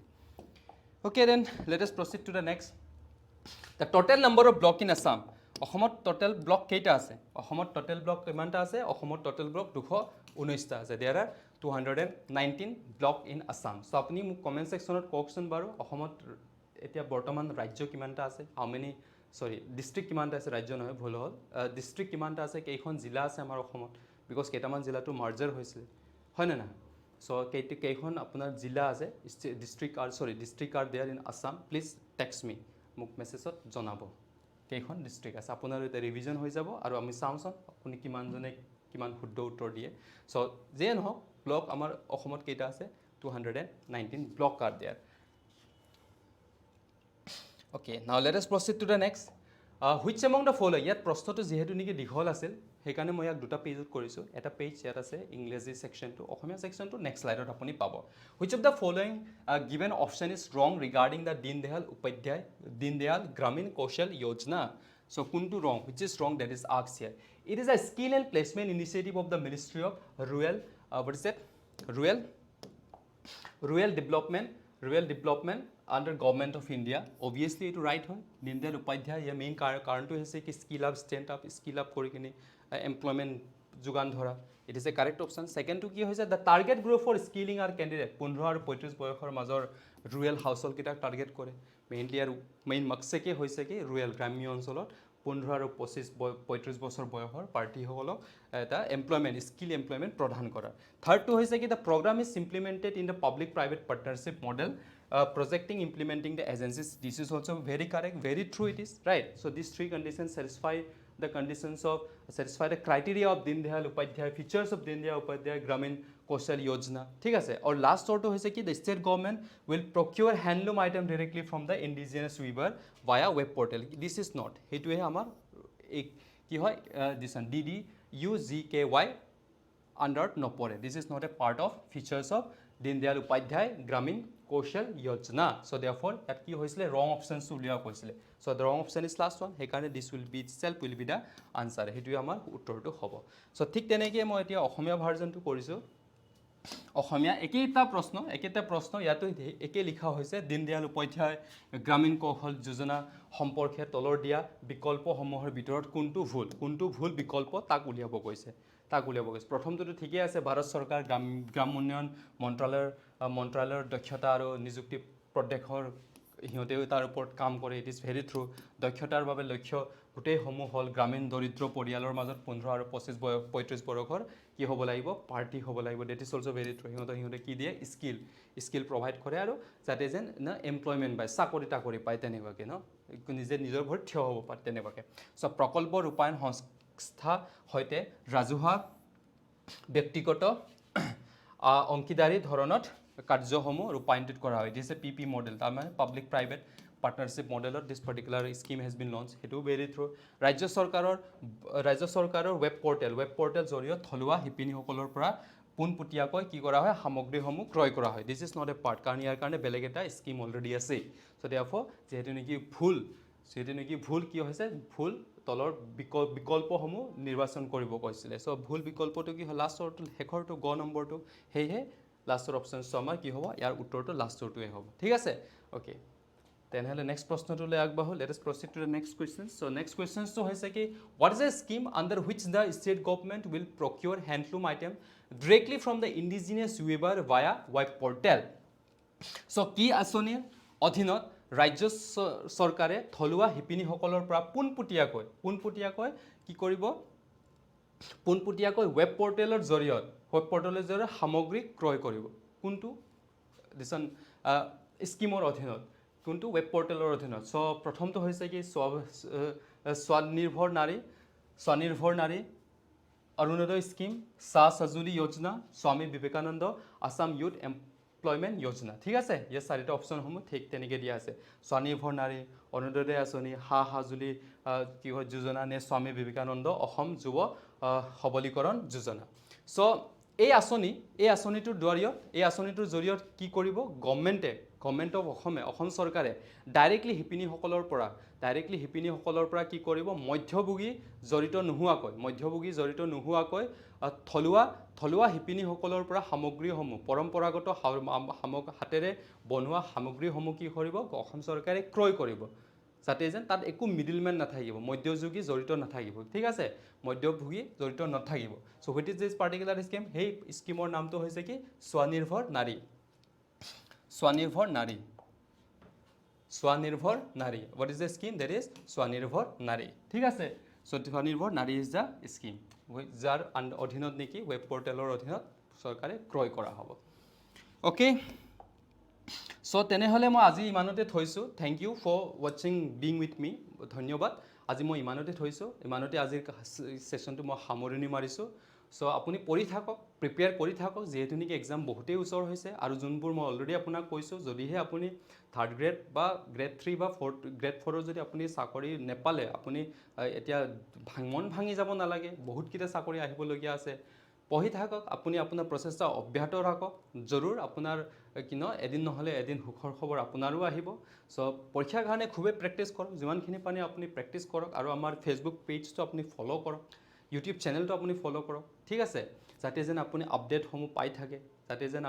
okay then let us proceed to the next the total number of block in assam অসমত total block কেইটা আছে অসমত total block কিমানটা আছে অসমত total block 219 টা আছে there are 219 block in assam so আপুনি মোক comment sectionত কওকচোন বাৰু অসমত এতিয়া বৰ্তমান ৰাজ্য কিমানটা আছে how many sorry district কিমানটা আছে ৰাজ্য নহয় ভুল হ'ল district কিমানটা আছে কেইখন জিলা আছে আমাৰ অসমত because কেইটামান জিলাটো মাৰ্জাৰ হৈছিল হয় না না so কেইখন আপোনাৰ জিলা আছে district are there in assam please text me মোক মেছেজত জনাব কেইখন ডিস্ট্ৰিক্ট আছে আপোনাৰ এটা ৰিভিজন হৈ যাব আৰু আমি চাওঁচোন আপুনি কিমানজনে কিমান শুদ্ধ উত্তৰ দিয়ে চ' যিয়ে নহওক ব্লক আমাৰ অসমত কেইটা আছে 219 block are there okay now let us proceed to the next which among the following ইয়াত প্ৰশ্নটো যেহেতু নেকি দীঘল আছিল সেইকাৰণে মই ইয়াক দুটা পেজত কৰিছোঁ এটা পেজ ইয়াত আছে ইংৰাজী সেকশনটো অসমীয়া সেকশনটো নেক্সট স্লাইডত আপুনি পাব which of the following given option is wrong regarding the Deen Dayal Gramin Kaushal Yojana so kuntu wrong which is wrong that is asked here it is a skill and placement initiative of the Ministry of Rural Development under Government of India obviously it right হয় দীনদয়াল উপাধ্যায় ইয়াৰ main কাৰণটো হৈছে কি skill up কৰি কিনে employment যোগান ধৰা it is a correct option second to কি হৈছে the target group for skilling are candidate 15 আৰু 35 বয়সৰ মাজৰ rural household কিটা টাৰ্গেট কৰে মেইনলি আৰু মেইন মকসদ কি হৈছে কি rural গ্ৰাম্য অঞ্চলত 15 আৰু 35 বছৰ বয়সৰ প্ৰাৰ্থীসকলক এটা স্কিল এমপ্লয়মেন্ট প্ৰদান কৰা থাৰ্ড to হৈছে কি the program is implemented in the public private partnership model projecting implementing the agencies this is also very correct very true it is right so these three conditions satisfy the criteria of Deen Dayal Upadhyay features of Deen Dayal Upadhyay Gramin Kaushal Yojana ঠিক আছে or last order হৈছে কি the state government will procure handloom item directly from the indigenous weaver via web portal this is not হেতুৱে আমাৰ কি হয় this one DDUGKY under নপৰে this is not a part of features of Deen Dayal Upadhyay Gramin Kaushal Yojana so therefore that কি হৈছিলে wrong options উলিয়া কৈছিলে so the wrong option is last one হেকাৰণে this will be itself will be the answer হেতুৱে আমাৰ উত্তৰটো হ'ব so ঠিক তেনেকৈ মই এতিয়া অসমীয়া ভাৰ্জনটো কৰিছো অসমীয়া একেটা প্ৰশ্ন ইয়াতো একে লিখা হৈছে দীন দয়াল উপাধ্যায় গ্ৰামীণ কৌশল যোজনা সম্পৰ্কে তলৰ দিয়া বিকল্পসমূহৰ ভিতৰত কোনটো ভুল বিকল্প তাক উলিয়াব কৈছে প্ৰথমটো ঠিকই আছে ভাৰত চৰকাৰ গ্ৰাম উন্নয়ন মন্ত্ৰালয়ৰ দক্ষতা আৰু নিযুক্তি প্ৰদেশৰ হিহঁতেও তাৰ ওপৰত কাম কৰে ইট ইজ ভেৰি ট্ৰু দক্ষতাৰ বাবে লক্ষ্য গোটেইসমূহ হ'ল গ্ৰামীণ দৰিদ্ৰ পৰিয়ালৰ মাজত 15 আৰু 35 বয়সৰ কি হ'ব লাগিব পাৰ্টি হ'ব লাগিব that is also very true হিহঁতে কি দিয়ে স্কিল প্ৰভাইড কৰে আৰু যাতে যেন না এমপ্লয়মেন্ট পায় চাকৰি পায় তেনেকুৱাকে ন নিজৰ ভৰিত থিয় হ'ব পাৰে তেনেকুৱাকে সো প্ৰকল্প ৰূপায়ণ সংস্থা হৈতে ৰাজহুৱা ব্যক্তিগত অংশীদাৰী ধৰণত কাৰ্যসমূহ ৰূপায়ণিত কৰা হয় দিছে পিপি মডেল তাৰমানে পাব্লিক প্ৰাইভেট পাৰ্টনাৰশ্বিপ মডেলত this particular scheme has been launch হেতু ভেৰি থ্ৰু ৰাজ্য চৰকাৰৰ ৱেব পৰ্টেল জৰিয়তে থলুৱা শিপিনীসকলৰ পৰা পোনপটীয়াকৈ কি কৰা হয় সামগ্ৰীসমূহ ক্ৰয় কৰা হয় this is not a part কাৰণ ইয়াৰ কাৰণে বেলেগ এটা স্কিম অলৰেডি আছে সো দেয়াৰফৰ যেহেতু নেকি ভুল কি হৈছে ভুল তলৰ বিকল্পসমূহ নিৰ্বাচন কৰিব কৈছিলে সো ভুল বিকল্পটো কি হয় লাষ্টৰটো শেষৰটো গ নম্বৰটো হেহে লাষ্টৰ অপশনটো আমাৰ কি হ'ব ইয়াৰ উত্তৰটো লাষ্টৰটোৱে হ'ব ঠিক আছে ওকে তেনেহলে নেক্সট প্ৰশ্নটোলৈ আগবাঢ়ো let us proceed to the next question so next কোৱেশ্চনটো হৈছে কি what is a scheme under which the state government will procure handloom item directly from the indigenous weaver via web portal so কি আঁচনিৰ অধীনত ৰাজ্য চৰকাৰে থলুৱা শিপিনীসকলৰ পৰা পোনপটীয়াকৈ কি কৰিব পোনপটীয়াকৈ ৱেব পৰ্টেলৰ জৰিয়তে সামগ্ৰী ক্ৰয় কৰিব কোনটো দিছন স্কিমৰ অধীনত কোনটো ৱেব পৰ্টেলৰ অধীনত সো প্ৰথমটো হৈছে কি স্বনিৰ্ভৰ নাৰী অৰুণোদয় স্কিম সা সজুলি যোজনা স্বামী বিবেকানন্দ আসাম ইউথ এমপ্লয়মেণ্ট যোজনা ঠিক আছে ইয়াৰ চাৰিটা অপশ্যনসমূহ ঠিক তেনেকৈ দিয়া আছে স্বনিৰ্ভৰ নাৰী অৰুণোদয় আঁচনি সা-সজুলি কি হয় যোজনা নে স্বামী বিবেকানন্দ অসম যুৱ সবলীকৰণ যোজনা চ' এই আঁচনিটোৰ জৰিয়তে কি কৰিব গভৰ্ণমেণ্ট অফ অসম চৰকাৰে ডাইৰেক্টলি শিপিনীসকলৰ পৰা কি কৰিব মধ্যভোগী জড়িত নোহোৱাকৈ থলুৱা শিপিনীসকলৰ পৰা সামগ্ৰীসমূহ পৰম্পৰাগত হাতেৰে বনোৱা সামগ্ৰীসমূহ কি কৰিব অসম চৰকাৰে ক্ৰয় কৰিব যাতে যেন তাত একো মিডলমেন নাথাকিব মধ্যযোগী জড়িত নাথাকিব ঠিক আছে মধ্যভোগী জড়িত নাথাকিব so' what is this particular scheme সেই স্কিমৰ নামটো হৈছে কি Swanirbhar Nari what is the scheme that is Swanirbhar Nari ঠিক আছে চ' স্বনিৰ্ভৰ নাৰী ইজ দ্য স্কিম যাৰ অধীনত নেকি ৱেব পৰ্টেলৰ অধীনত চৰকাৰে ক্ৰয় কৰা হ'ব অ'কে চ' তেনেহ'লে মই আজি ইমানতে থৈছোঁ থেংক ইউ ফৰ ৱাচিং বিং উইথ মি ধন্যবাদ আজি মই ইমানতে থৈছোঁ ইমানতে আজিৰ ছেশ্যনটো মই সামৰণি মাৰিছোঁ চ' আপুনি পঢ়ি থাকক প্ৰিপেয়াৰ কৰি থাকক যিহেতু নেকি এক্সাম বহুতেই ওচৰ হৈছে আৰু যোনবোৰ মই অলৰেডি আপোনাক কৈছোঁ যদিহে আপুনি থাৰ্ড গ্ৰেড বা গ্ৰেড 3 বা গ্ৰেড 4ৰ যদি আপুনি চাকৰি নেপালে আপুনি এতিয়া মন ভাঙি যাব নালাগে বহুতকেইটা চাকৰি আহিবলগীয়া আছে পঢ়ি থাকক আপুনি আপোনাৰ প্ৰচেষ্টা অব্যাহত ৰাখক জৰুৰ আপোনাৰ এদিন নহ'লে এদিন সুখৰ খবৰ আপোনাৰো আহিব চ' পৰীক্ষাৰ কাৰণে খুবেই প্ৰেক্টিছ কৰক যিমানখিনি পানী আপুনি প্ৰেক্টিছ কৰক আৰু আমাৰ ফেচবুক পেজটো আপুনি ফ'ল' কৰক ইউটিউব চেনেলটো আপুনি ফ'ল' কৰক ঠিক আছে যাতে যেন আপুনি আপডেটসমূহ পাই থাকে যাতে যেন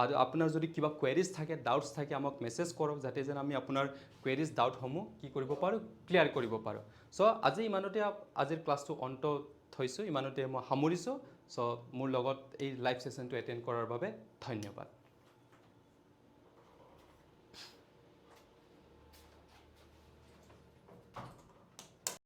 আৰু আপোনাৰ যদি কিবা কুৱেৰিজ থাকে ডাউটছ থাকে আমাক মেছেজ কৰক যাতে যেন আমি আপোনাৰ কুৱেৰিজ ডাউটসমূহ কি কৰিব পাৰোঁ ক্লিয়াৰ কৰিব পাৰোঁ চ' আজি ইমানতে আজিৰ ক্লাছটো অন্ত থৈছোঁ ইমানতে মই সামৰিছোঁ চ' মোৰ লগত এই লাইভ ছেশ্যনটো এটেণ্ড কৰাৰ বাবে ধন্যবাদ